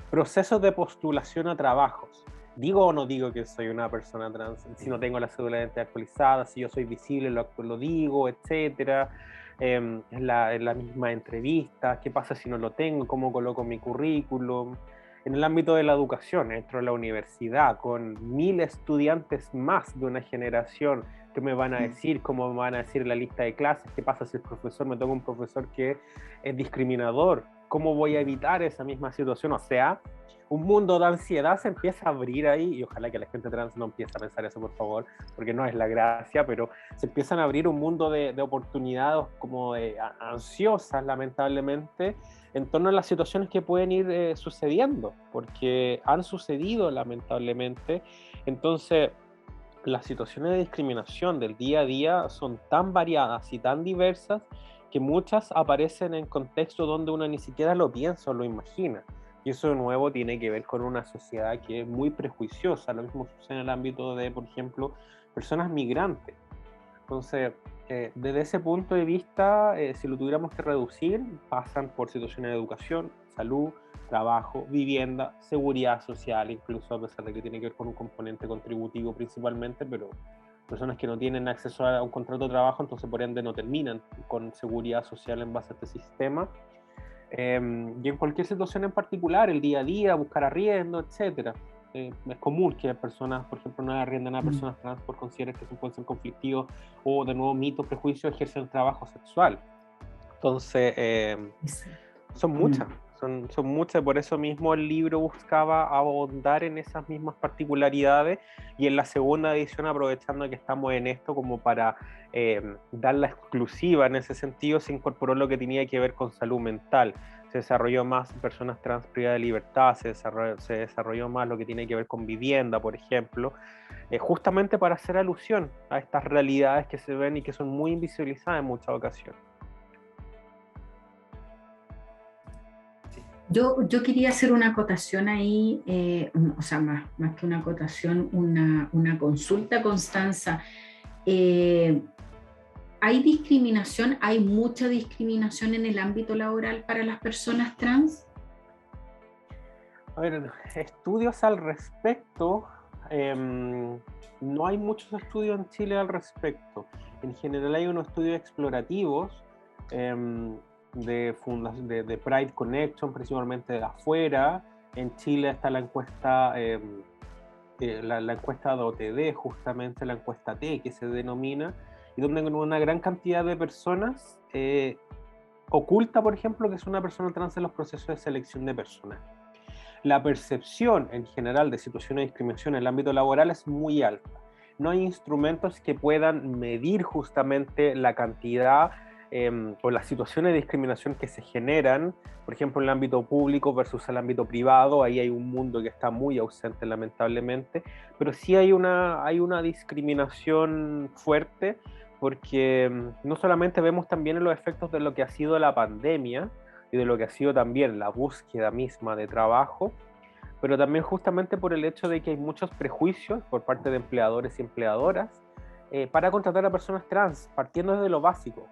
Procesos de postulación a trabajos. ¿Digo o no digo que soy una persona trans? Si no tengo la cédula de identidad actualizada, si yo soy visible, lo digo, etcétera. En la misma entrevista, ¿qué pasa si no lo tengo? ¿Cómo coloco mi currículum? En el ámbito de la educación, dentro de la universidad, con 1000 estudiantes más de una generación, ¿qué me van a decir? ¿Cómo me van a decir la lista de clases? ¿Qué pasa si el profesor me toca un profesor que es discriminador? ¿Cómo voy a evitar esa misma situación? O sea, un mundo de ansiedad se empieza a abrir ahí, y ojalá que la gente trans no empiece a pensar eso, por favor, porque no es la gracia, pero se empiezan a abrir un mundo de oportunidades como ansiosas, lamentablemente, en torno a las situaciones que pueden ir sucediendo, porque han sucedido lamentablemente. Entonces, las situaciones de discriminación del día a día son tan variadas y tan diversas que muchas aparecen en contextos donde uno ni siquiera lo piensa o lo imagina. Y eso de nuevo tiene que ver con una sociedad que es muy prejuiciosa. Lo mismo sucede en el ámbito de, por ejemplo, personas migrantes. Entonces, desde ese punto de vista, si lo tuviéramos que reducir, pasan por situaciones de educación, salud, trabajo, vivienda, seguridad social, incluso a pesar de que tiene que ver con un componente contributivo principalmente, pero personas que no tienen acceso a un contrato de trabajo, entonces por ende no terminan con seguridad social en base a este sistema. Y en cualquier situación en particular, el día a día, buscar arriendo, etcétera. Es común que personas, por ejemplo, no arriendan a personas trans por considerar que pueden ser conflictivos o, de nuevo, mitos, prejuicios, ejercen trabajo sexual. Entonces, son muchas, son muchas. Por eso mismo el libro buscaba ahondar en esas mismas particularidades, y en la segunda edición, aprovechando que estamos en esto como para dar la exclusiva en ese sentido, se incorporó lo que tenía que ver con salud mental. Se desarrolló más personas trans privadas de libertad, se desarrolló más lo que tiene que ver con vivienda, por ejemplo, justamente para hacer alusión a estas realidades que se ven y que son muy invisibilizadas en muchas ocasiones. Yo quería hacer una acotación ahí, o sea, más que una acotación, una consulta, Constanza. ¿Hay discriminación, hay mucha discriminación en el ámbito laboral para las personas trans? A ver, estudios al respecto, no hay muchos estudios en Chile al respecto. En general hay unos estudios explorativos de Pride Connection, principalmente de afuera. En Chile está la encuesta, la encuesta de OTD, justamente la encuesta T, que se denomina, y donde una gran cantidad de personas oculta, por ejemplo, que es una persona trans en los procesos de selección de personal. La percepción en general de situaciones de discriminación en el ámbito laboral es muy alta. No hay instrumentos que puedan medir justamente la cantidad o las situaciones de discriminación que se generan, por ejemplo, en el ámbito público versus el ámbito privado. Ahí hay un mundo que está muy ausente, lamentablemente, pero sí hay una discriminación fuerte, porque no solamente vemos también en los efectos de lo que ha sido la pandemia y de lo que ha sido también la búsqueda misma de trabajo, pero también justamente por el hecho de que hay muchos prejuicios por parte de empleadores y empleadoras para contratar a personas trans, partiendo desde lo básico.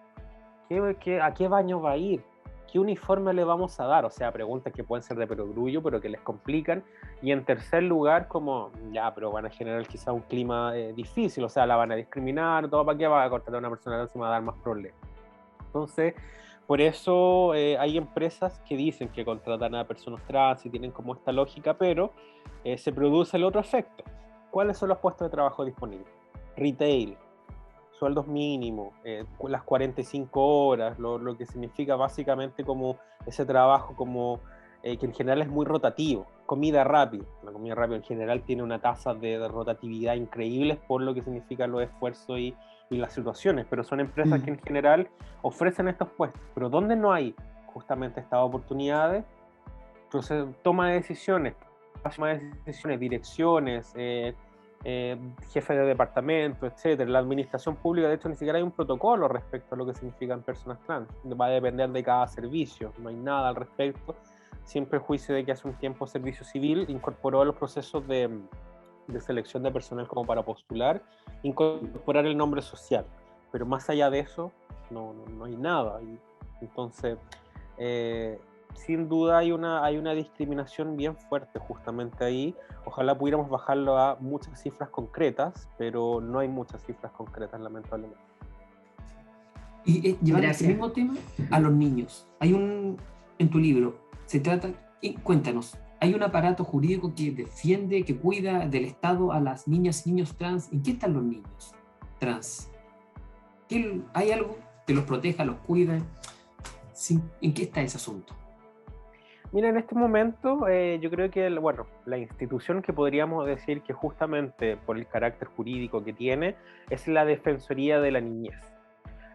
¿A qué baño va a ir? ¿qué uniforme le vamos a dar? O sea, preguntas que pueden ser de perogrullo, pero que les complican. Y en tercer lugar, como, ya, pero van a generar quizá un clima difícil, o sea, la van a discriminar, todo, ¿para qué va a contratar a una persona trans y va a dar más problemas? Entonces, por eso hay empresas que dicen que contratan a personas trans y tienen como esta lógica, pero se produce el otro efecto. ¿Cuáles son los puestos de trabajo disponibles? Retail, sueldos mínimos, las 45 horas, lo que significa básicamente como ese trabajo como que en general es muy rotativo. Comida rápida. La comida rápida en general tiene una tasa de rotatividad increíble por lo que significan los esfuerzos y las situaciones, pero son empresas que en general ofrecen estos puestos. Pero donde no hay justamente estas oportunidades, entonces toma de decisiones, direcciones, jefe de departamento, etcétera. La administración pública, de hecho, ni siquiera hay un protocolo respecto a lo que significan personas trans. Va a depender de cada servicio, no hay nada al respecto. Siempre el juicio de que hace un tiempo Servicio Civil incorporó a los procesos de selección de personal como para postular, incorporar el nombre social. Pero más allá de eso, no hay nada. Y entonces, sin duda hay una discriminación bien fuerte justamente ahí. Ojalá pudiéramos bajarlo a muchas cifras concretas, pero no hay muchas cifras concretas, lamentablemente. Y llevando ese mismo tema a los niños. En tu libro, se trata, cuéntanos, ¿hay un aparato jurídico que defiende, que cuida del Estado a las niñas y niños trans? ¿En qué están los niños trans? ¿Hay algo que los proteja, los cuida? ¿En qué está ese asunto? Mira, en este momento yo creo que la institución que podríamos decir que justamente por el carácter jurídico que tiene es la Defensoría de la Niñez.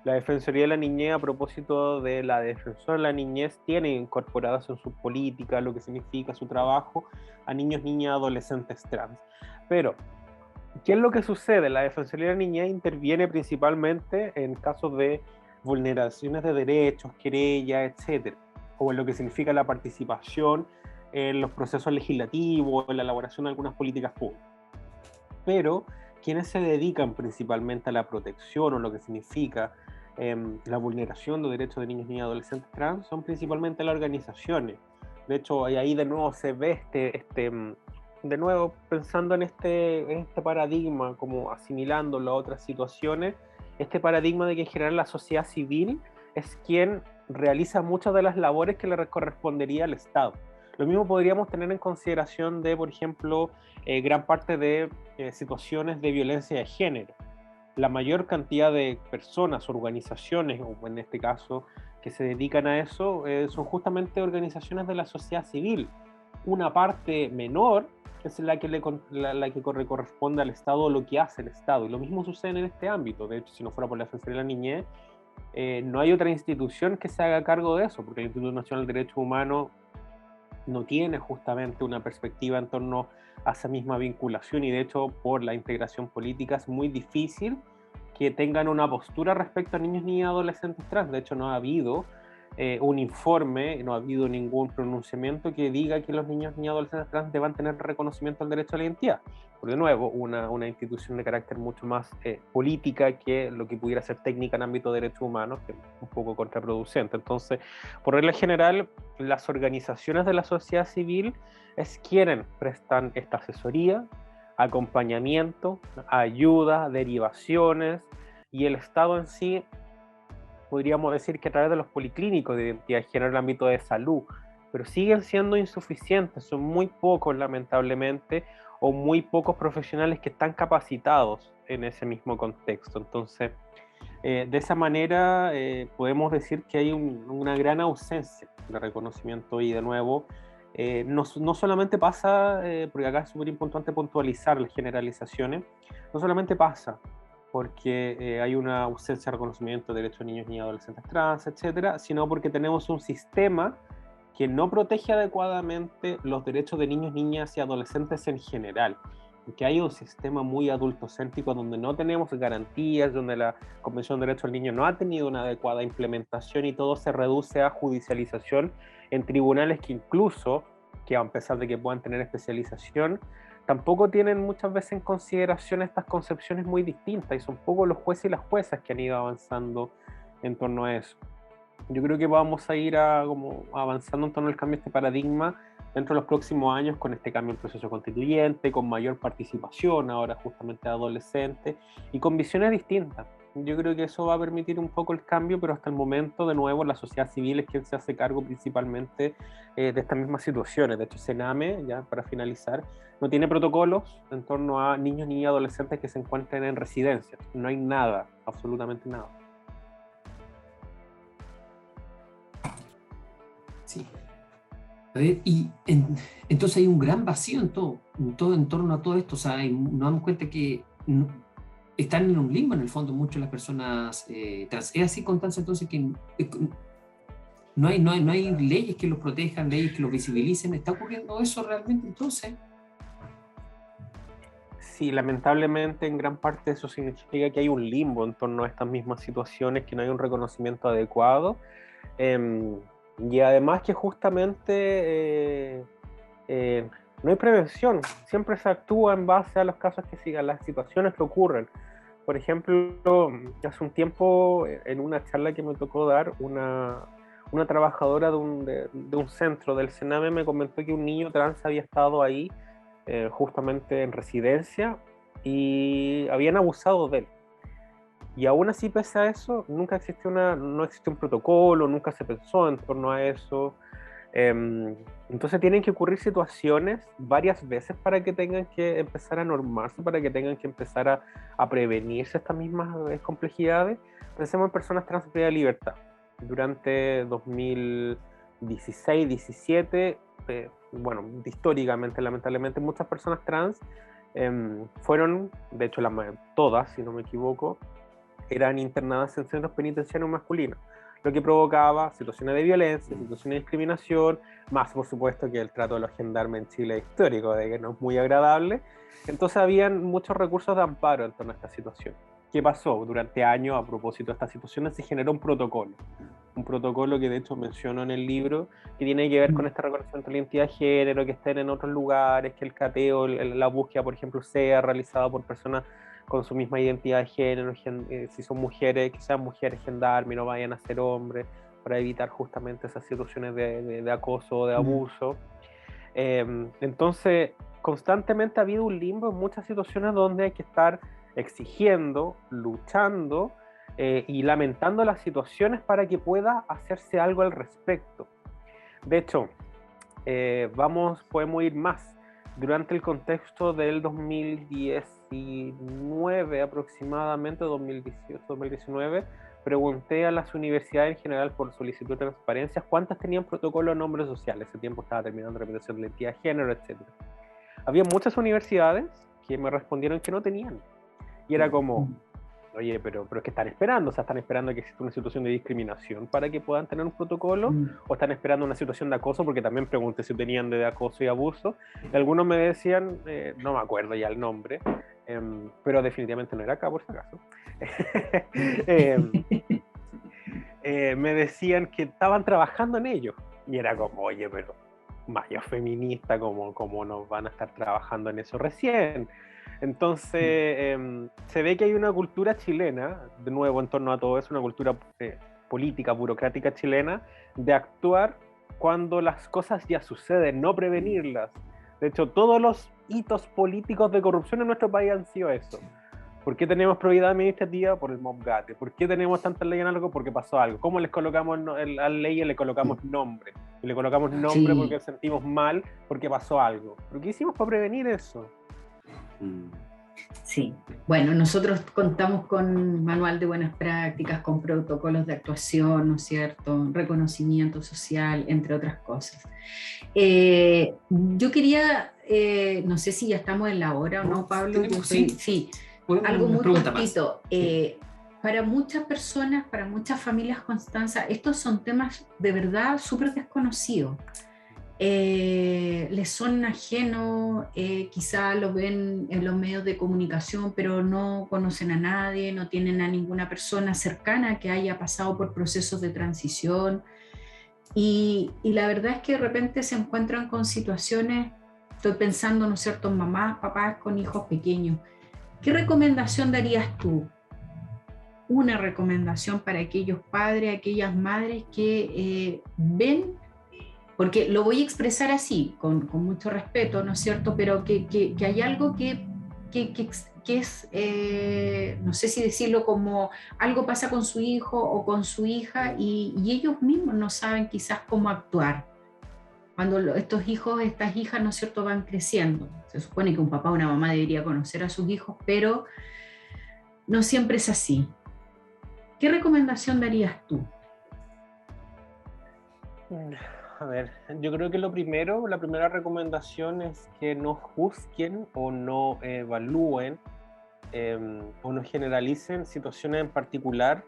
La Defensoría de la Niñez, a propósito de la Defensora de la Niñez, tiene incorporadas en su política lo que significa su trabajo a niños, niñas, adolescentes trans. Pero, ¿qué es lo que sucede? La Defensoría de la Niñez interviene principalmente en casos de vulneraciones de derechos, querellas, etcétera, o en lo que significa la participación en los procesos legislativos, en la elaboración de algunas políticas públicas. Pero quienes se dedican principalmente a la protección o lo que significa la vulneración de derechos de niños, niñas y adolescentes trans son principalmente las organizaciones. De hecho, ahí de nuevo se ve de nuevo pensando en este paradigma, como asimilándolo a otras situaciones, este paradigma de que en general la sociedad civil es quien realiza muchas de las labores que le correspondería al Estado. Lo mismo podríamos tener en consideración de, por ejemplo, gran parte de situaciones de violencia de género. La mayor cantidad de personas, organizaciones, o en este caso, que se dedican a eso, son justamente organizaciones de la sociedad civil. Una parte menor es la que le corresponde al Estado, lo que hace el Estado. Y lo mismo sucede en este ámbito. De hecho, si no fuera por la Defensoría de la Niñez, no hay otra institución que se haga cargo de eso, porque el Instituto Nacional de Derechos Humanos no tiene justamente una perspectiva en torno a esa misma vinculación, y de hecho por la integración política es muy difícil que tengan una postura respecto a niños, niñas y adolescentes trans. De hecho no ha habido un informe, no ha habido ningún pronunciamiento que diga que los niños, niñas y adolescentes trans deban tener reconocimiento al derecho a la identidad. Por de nuevo, una institución de carácter mucho más política que lo que pudiera ser técnica en ámbito de derechos humanos, que es un poco contraproducente. Entonces, por regla general, las organizaciones de la sociedad civil es quienes prestan esta asesoría, acompañamiento, ayuda, derivaciones, y el Estado en sí podríamos decir que a través de los policlínicos de identidad de género en el ámbito de salud, pero siguen siendo insuficientes, son muy pocos lamentablemente, o muy pocos profesionales que están capacitados en ese mismo contexto. Entonces, de esa manera podemos decir que hay una gran ausencia de reconocimiento, y de nuevo, no solamente pasa, porque acá es súper importante puntualizar las generalizaciones, no solamente pasa porque hay una ausencia de reconocimiento de derechos de niños, niñas y adolescentes trans, etcétera, sino porque tenemos un sistema que no protege adecuadamente los derechos de niños, niñas y adolescentes en general. Que hay un sistema muy adultocéntrico donde no tenemos garantías, donde la Convención de Derechos del Niño no ha tenido una adecuada implementación, y todo se reduce a judicialización en tribunales que incluso, que a pesar de que puedan tener especialización, tampoco tienen muchas veces en consideración estas concepciones muy distintas, y son pocos los jueces y las juezas que han ido avanzando en torno a eso. Yo creo que vamos a ir como avanzando en torno al cambio de este paradigma dentro de los próximos años con este cambio en proceso constituyente, con mayor participación ahora justamente de adolescentes y con visiones distintas. Yo creo que eso va a permitir un poco el cambio, pero hasta el momento, de nuevo, la sociedad civil es quien se hace cargo principalmente de estas mismas situaciones. De hecho, Sename, ya para finalizar, no tiene protocolos en torno a niños ni adolescentes que se encuentren en residencias. No hay nada, absolutamente nada. Sí. A ver, entonces hay un gran vacío en todo en torno a todo esto. O sea, nos damos cuenta que están en un limbo en el fondo muchas las personas trans. Es así, Constanza, entonces que no hay leyes que los protejan, leyes que los visibilicen. ¿Está ocurriendo eso realmente entonces? Sí, lamentablemente en gran parte eso significa que hay un limbo en torno a estas mismas situaciones, que no hay un reconocimiento adecuado. Y además que justamente no hay prevención, siempre se actúa en base a los casos que sigan, las situaciones que ocurren. Por ejemplo, hace un tiempo en una charla que me tocó dar, una trabajadora de un centro del Sename me comentó que un niño trans había estado ahí justamente en residencia y habían abusado de él. Y aún así, pese a eso, nunca existió no existió un protocolo, nunca se pensó en torno a eso. Entonces tienen que ocurrir situaciones varias veces para que tengan que empezar a normarse, para que tengan que empezar a prevenirse estas mismas complejidades. Pensemos en personas trans de libertad. Durante 2016-17, bueno, históricamente, lamentablemente, muchas personas trans fueron, de hecho todas, si no me equivoco, eran internadas en centros penitenciarios masculinos, lo que provocaba situaciones de violencia, situaciones de discriminación, más por supuesto que el trato de los gendarmes en Chile es histórico, de que no es muy agradable. Entonces habían muchos recursos de amparo en torno a esta situación. ¿Qué pasó? Durante años, a propósito de estas situaciones, se generó un protocolo que de hecho menciono en el libro, que tiene que ver con este reconocimiento de la identidad de género, que estén en otros lugares, que el cateo, la búsqueda, por ejemplo, sea realizada por personas con su misma identidad de género, si son mujeres, que sean mujeres gendarmes, no vayan a ser hombres, para evitar justamente esas situaciones de acoso o de abuso. Entonces, constantemente ha habido un limbo en muchas situaciones donde hay que estar exigiendo, luchando y lamentando las situaciones para que pueda hacerse algo al respecto. De hecho, podemos ir más. Durante el contexto del 2019 aproximadamente, 2018-2019, pregunté a las universidades en general por solicitud de transparencia cuántas tenían protocolo de nombres sociales. Ese tiempo estaba terminando la repetición de la identidad de género, etc. Había muchas universidades que me respondieron que no tenían. Y era como, oye, pero es que están esperando, o sea, están esperando que exista una situación de discriminación para que puedan tener un protocolo, o están esperando una situación de acoso, porque también pregunté si tenían de acoso y abuso, y algunos me decían, no me acuerdo ya el nombre, pero definitivamente no era acá por si acaso, me decían que estaban trabajando en ello, y era como, oye, pero vaya feminista, ¿cómo nos van a estar trabajando en eso recién? Entonces, se ve que hay una cultura chilena, de nuevo en torno a todo eso, una cultura política, burocrática chilena, de actuar cuando las cosas ya suceden, no prevenirlas. De hecho, todos los hitos políticos de corrupción en nuestro país han sido eso. ¿Por qué tenemos probidad administrativa? Por el MOPGATE. ¿Por qué tenemos tantas leyes en algo? Porque pasó algo. ¿Cómo les colocamos a las leyes? Le colocamos nombre. Y le colocamos nombre porque sentimos mal, porque pasó algo. ¿Pero qué hicimos para prevenir eso? Sí, bueno, nosotros contamos con manual de buenas prácticas, con protocolos de actuación, ¿no es cierto?, reconocimiento social, entre otras cosas. Yo quería, no sé si ya estamos en la hora o no, Pablo. Sí, algo muy cortito. Para muchas personas, para muchas familias, Constanza, estos son temas de verdad súper desconocidos. Les son ajenos, quizá los ven en los medios de comunicación, pero no conocen a nadie, no tienen a ninguna persona cercana que haya pasado por procesos de transición, y la verdad es que de repente se encuentran con situaciones, estoy pensando, ¿no es cierto?, mamás, papás con hijos pequeños. ¿Qué recomendación darías tú una recomendación para aquellos padres, aquellas madres que ven, porque lo voy a expresar así, con mucho respeto, ¿no es cierto? Pero que hay algo que es, no sé si decirlo, como algo pasa con su hijo o con su hija y ellos mismos no saben quizás cómo actuar. Cuando estos hijos, estas hijas, ¿no es cierto?, van creciendo. Se supone que un papá o una mamá debería conocer a sus hijos, pero no siempre es así. ¿Qué recomendación darías tú? A ver, yo creo que la primera recomendación es que no juzguen o no evalúen o no generalicen situaciones en particular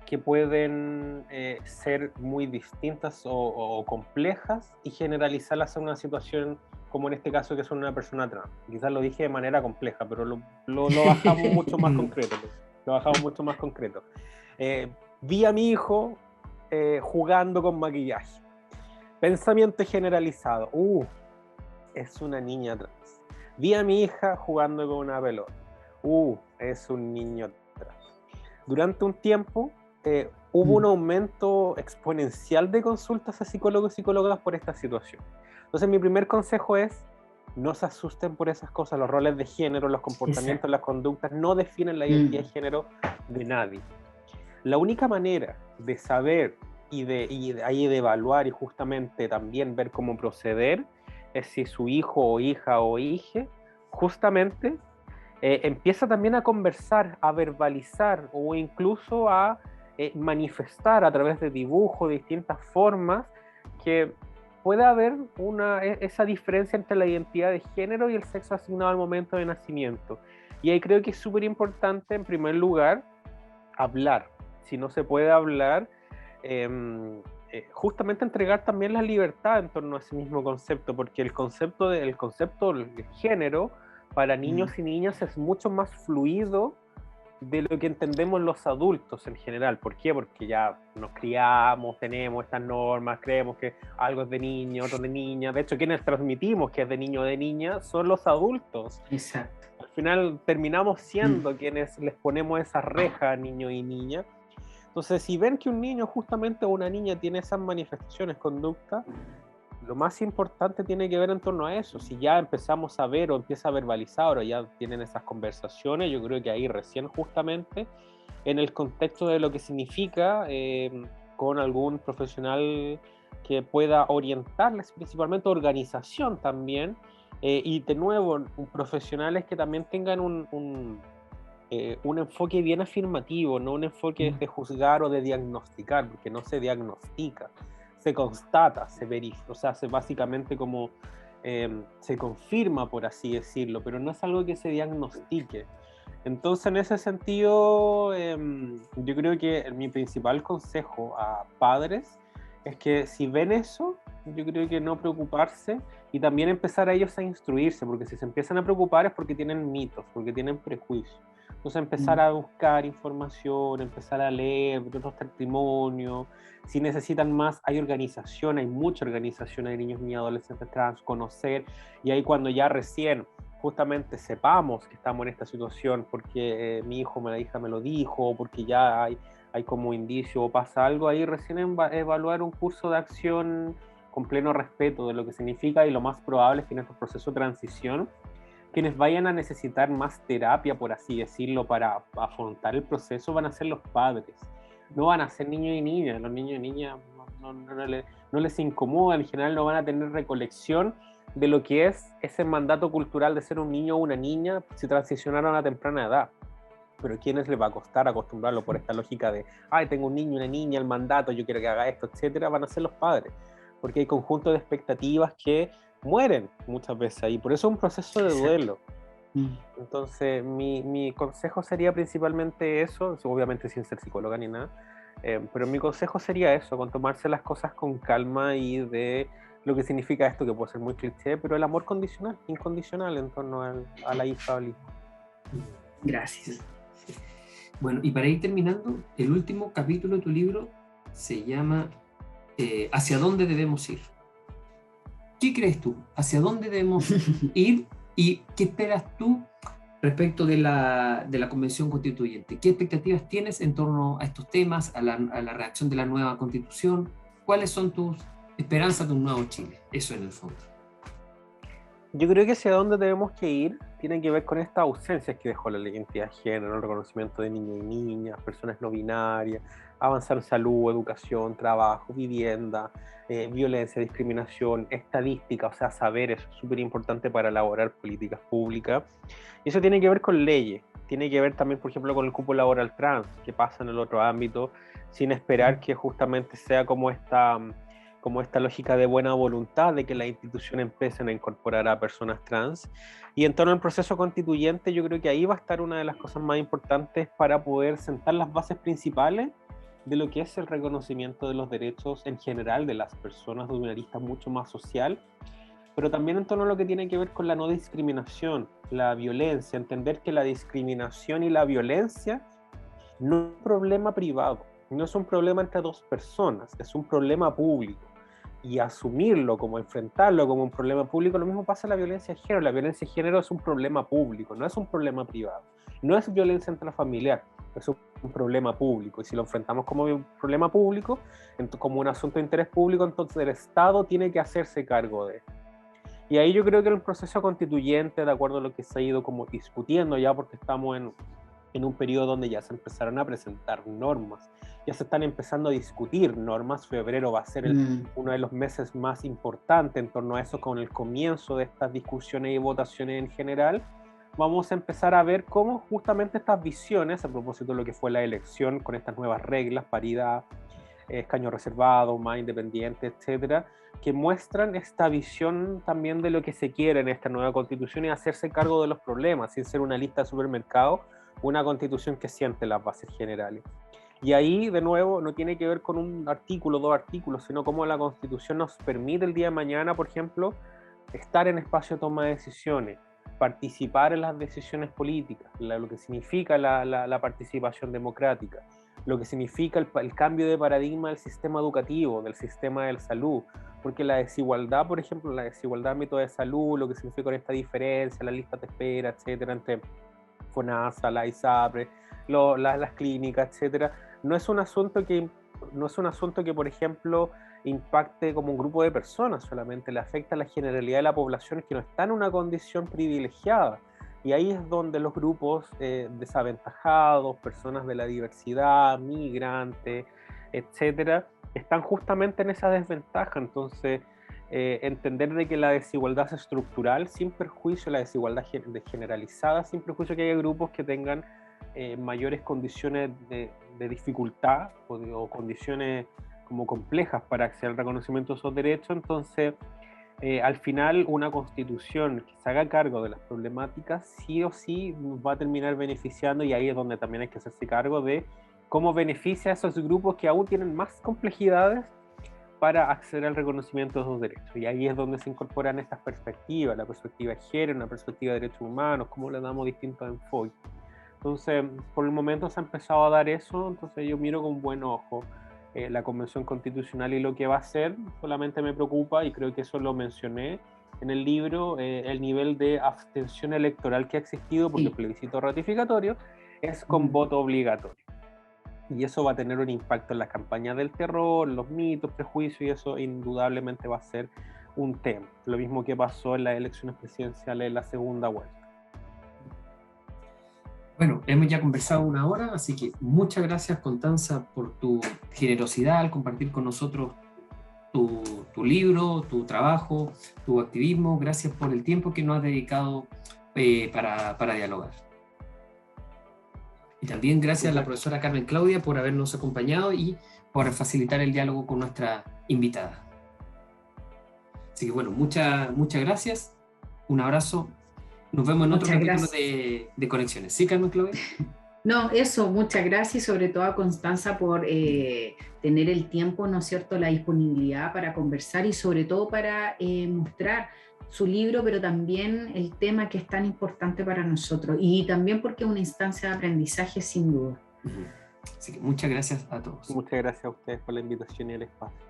que pueden ser muy distintas o complejas y generalizarlas a una situación como en este caso que son una persona trans. Quizás lo dije de manera compleja, pero lo bajamos mucho más concreto. Lo bajamos mucho más concreto. Vi a mi hijo jugando con maquillaje. Pensamiento generalizado. Es una niña trans. Vi a mi hija jugando con una pelota. Es un niño trans. Durante un tiempo hubo un aumento exponencial de consultas a psicólogos y psicólogas por esta situación. Entonces mi primer consejo es: no se asusten por esas cosas. Los roles de género, los comportamientos, las conductas no definen la identidad de género de nadie. La única manera de saber y de evaluar y justamente también ver cómo proceder es si su hijo o hija o hije justamente empieza también a conversar, a verbalizar o incluso a manifestar a través de dibujo, de distintas formas, que pueda haber esa diferencia entre la identidad de género y el sexo asignado al momento de nacimiento. Y ahí creo que es súper importante, en primer lugar, hablar. Si no se puede hablar, justamente entregar también la libertad en torno a ese mismo concepto, porque el concepto del género para niños y niñas es mucho más fluido de lo que entendemos los adultos en general. ¿Por qué? Porque ya nos criamos, tenemos estas normas, creemos que algo es de niño, otro de niña. De hecho, quienes transmitimos que es de niño o de niña son los adultos. Exacto. Al final terminamos siendo quienes les ponemos esa reja a niño y niña. Entonces, si ven que un niño justamente o una niña tiene esas manifestaciones, conducta, lo más importante tiene que ver en torno a eso. Si ya empezamos a ver o empieza a verbalizar o ya tienen esas conversaciones, yo creo que ahí recién justamente en el contexto de lo que significa con algún profesional que pueda orientarles, principalmente organización también, y de nuevo profesionales que también tengan un enfoque bien afirmativo, no un enfoque de juzgar o de diagnosticar, porque no se diagnostica, se constata, se verifica, o sea, básicamente como se confirma, por así decirlo, pero no es algo que se diagnostique. Entonces, en ese sentido, yo creo que mi principal consejo a padres es que si ven eso, yo creo que no preocuparse y también empezar a ellos a instruirse, porque si se empiezan a preocupar es porque tienen mitos, porque tienen prejuicios. Entonces empezar a buscar información, empezar a leer otros testimonios. Si necesitan más, hay organización, hay mucha organización de niños y adolescentes trans, conocer, y ahí cuando ya recién justamente sepamos que estamos en esta situación porque mi hijo, mi hija me lo dijo, porque ya hay como indicio o pasa algo, ahí recién evaluar un curso de acción con pleno respeto de lo que significa, y lo más probable es que en este proceso de transición quienes vayan a necesitar más terapia, por así decirlo, para afrontar el proceso van a ser los padres, no van a ser niños y niñas. Los niños y niñas no les incomoda, en general no van a tener recolección de lo que es ese mandato cultural de ser un niño o una niña si transicionaron a temprana edad. Pero ¿a quiénes les va a costar acostumbrarlo por esta lógica de, tengo un niño, una niña, el mandato, yo quiero que haga esto, etcétera? Van a ser los padres, porque hay conjunto de expectativas que mueren muchas veces ahí, por eso es un proceso de duelo. Entonces mi consejo sería principalmente eso, obviamente sin ser psicóloga ni nada, pero mi consejo sería eso, con tomarse las cosas con calma y de lo que significa esto, que puede ser muy cliché, pero el amor condicional, incondicional en torno a la hija o al hijo. Gracias. Bueno, y para ir terminando, el último capítulo de tu libro se llama ¿Hacia dónde debemos ir? ¿Qué crees tú? ¿Hacia dónde debemos ir? ¿Y qué esperas tú respecto de la Convención Constituyente. ¿Qué expectativas tienes en torno a estos temas, a la redacción de la nueva Constitución? ¿Cuáles son tus esperanzas de un nuevo Chile? Eso en el fondo. Yo creo que hacia dónde debemos que ir tiene que ver con estas ausencias que dejó la ley de identidad de género, el reconocimiento de niños y niñas, personas no binarias, avanzar en salud, educación, trabajo, vivienda, violencia, discriminación, estadística, o sea, saber, eso es súper importante para elaborar políticas públicas. Y eso tiene que ver con leyes, tiene que ver también, por ejemplo, con el cupo laboral trans, que pasa en el otro ámbito, sin esperar que justamente sea como esta lógica de buena voluntad de que las instituciones empiecen a incorporar a personas trans. Y en torno al proceso constituyente, yo creo que ahí va a estar una de las cosas más importantes para poder sentar las bases principales de lo que es el reconocimiento de los derechos en general de las personas de una arista mucho más social, pero también en torno a lo que tiene que ver con la no discriminación, la violencia, entender que la discriminación y la violencia no es un problema privado, no es un problema entre dos personas, es un problema público. Y asumirlo, como enfrentarlo como un problema público, lo mismo pasa en la violencia de género. La violencia de género es un problema público, no es un problema privado. No es violencia intrafamiliar, es un problema público. Y si lo enfrentamos como un problema público, como un asunto de interés público, entonces el Estado tiene que hacerse cargo de esto. Y ahí yo creo que el proceso constituyente, de acuerdo a lo que se ha ido como discutiendo ya, porque estamos en un periodo donde ya se empezaron a presentar normas, ya se están empezando a discutir normas. Febrero va a ser uno de los meses más importantes en torno a eso, con el comienzo de estas discusiones y votaciones en general. Vamos a empezar a ver cómo justamente estas visiones, a propósito de lo que fue la elección, con estas nuevas reglas, paridad, escaño reservado, más independiente, etcétera, que muestran esta visión también de lo que se quiere en esta nueva constitución y hacerse cargo de los problemas, sin ser una lista de supermercado, una constitución que siente las bases generales. Y ahí, de nuevo, no tiene que ver con un artículo, dos artículos, sino cómo la Constitución nos permite el día de mañana, por ejemplo, estar en espacio de toma de decisiones, participar en las decisiones políticas, lo que significa la participación democrática, lo que significa el cambio de paradigma del sistema educativo, del sistema de salud, porque la desigualdad, por ejemplo, la desigualdad en método de salud, lo que significa con esta diferencia, las listas de espera, etcétera, entre FONASA, la ISAPRE, las clínicas, etcétera, no es un asunto que, por ejemplo, impacte como un grupo de personas solamente, le afecta a la generalidad de la población que no está en una condición privilegiada. Y ahí es donde los grupos desaventajados, personas de la diversidad, migrantes, etcétera, están justamente en esa desventaja. Entonces, entender de que la desigualdad es estructural, sin perjuicio, la desigualdad generalizada, sin perjuicio que haya grupos que tengan mayores condiciones de dificultad o condiciones como complejas para acceder al reconocimiento de esos derechos. Entonces, al final, una constitución que se haga cargo de las problemáticas sí o sí va a terminar beneficiando, y ahí es donde también hay que hacerse cargo de cómo beneficia a esos grupos que aún tienen más complejidades para acceder al reconocimiento de esos derechos. Y ahí es donde se incorporan estas perspectivas, la perspectiva de género, la perspectiva de derechos humanos, cómo le damos distintos enfoques. Entonces, por el momento se ha empezado a dar eso, entonces yo miro con buen ojo la Convención Constitucional y lo que va a hacer. Solamente me preocupa, y creo que eso lo mencioné en el libro, el nivel de abstención electoral que ha existido, porque el plebiscito ratificatorio es con voto obligatorio. Y eso va a tener un impacto en las campañas del terror, los mitos, prejuicios, y eso indudablemente va a ser un tema. Lo mismo que pasó en las elecciones presidenciales en la segunda vuelta. Bueno, hemos ya conversado una hora, así que muchas gracias, Constanza, por tu generosidad al compartir con nosotros tu libro, tu trabajo, tu activismo. Gracias por el tiempo que nos has dedicado para dialogar. Y también gracias a la profesora Carmen Claudia por habernos acompañado y por facilitar el diálogo con nuestra invitada. Así que bueno, muchas gracias, un abrazo. Nos vemos en otro capítulo de Conexiones. ¿Sí, Carmen Claudia? No, eso, muchas gracias, y sobre todo a Constanza por tener el tiempo, ¿no es cierto?, la disponibilidad para conversar y sobre todo para mostrar su libro, pero también el tema que es tan importante para nosotros, y también porque es una instancia de aprendizaje sin duda. Así que muchas gracias a todos. Muchas gracias a ustedes por la invitación y el espacio.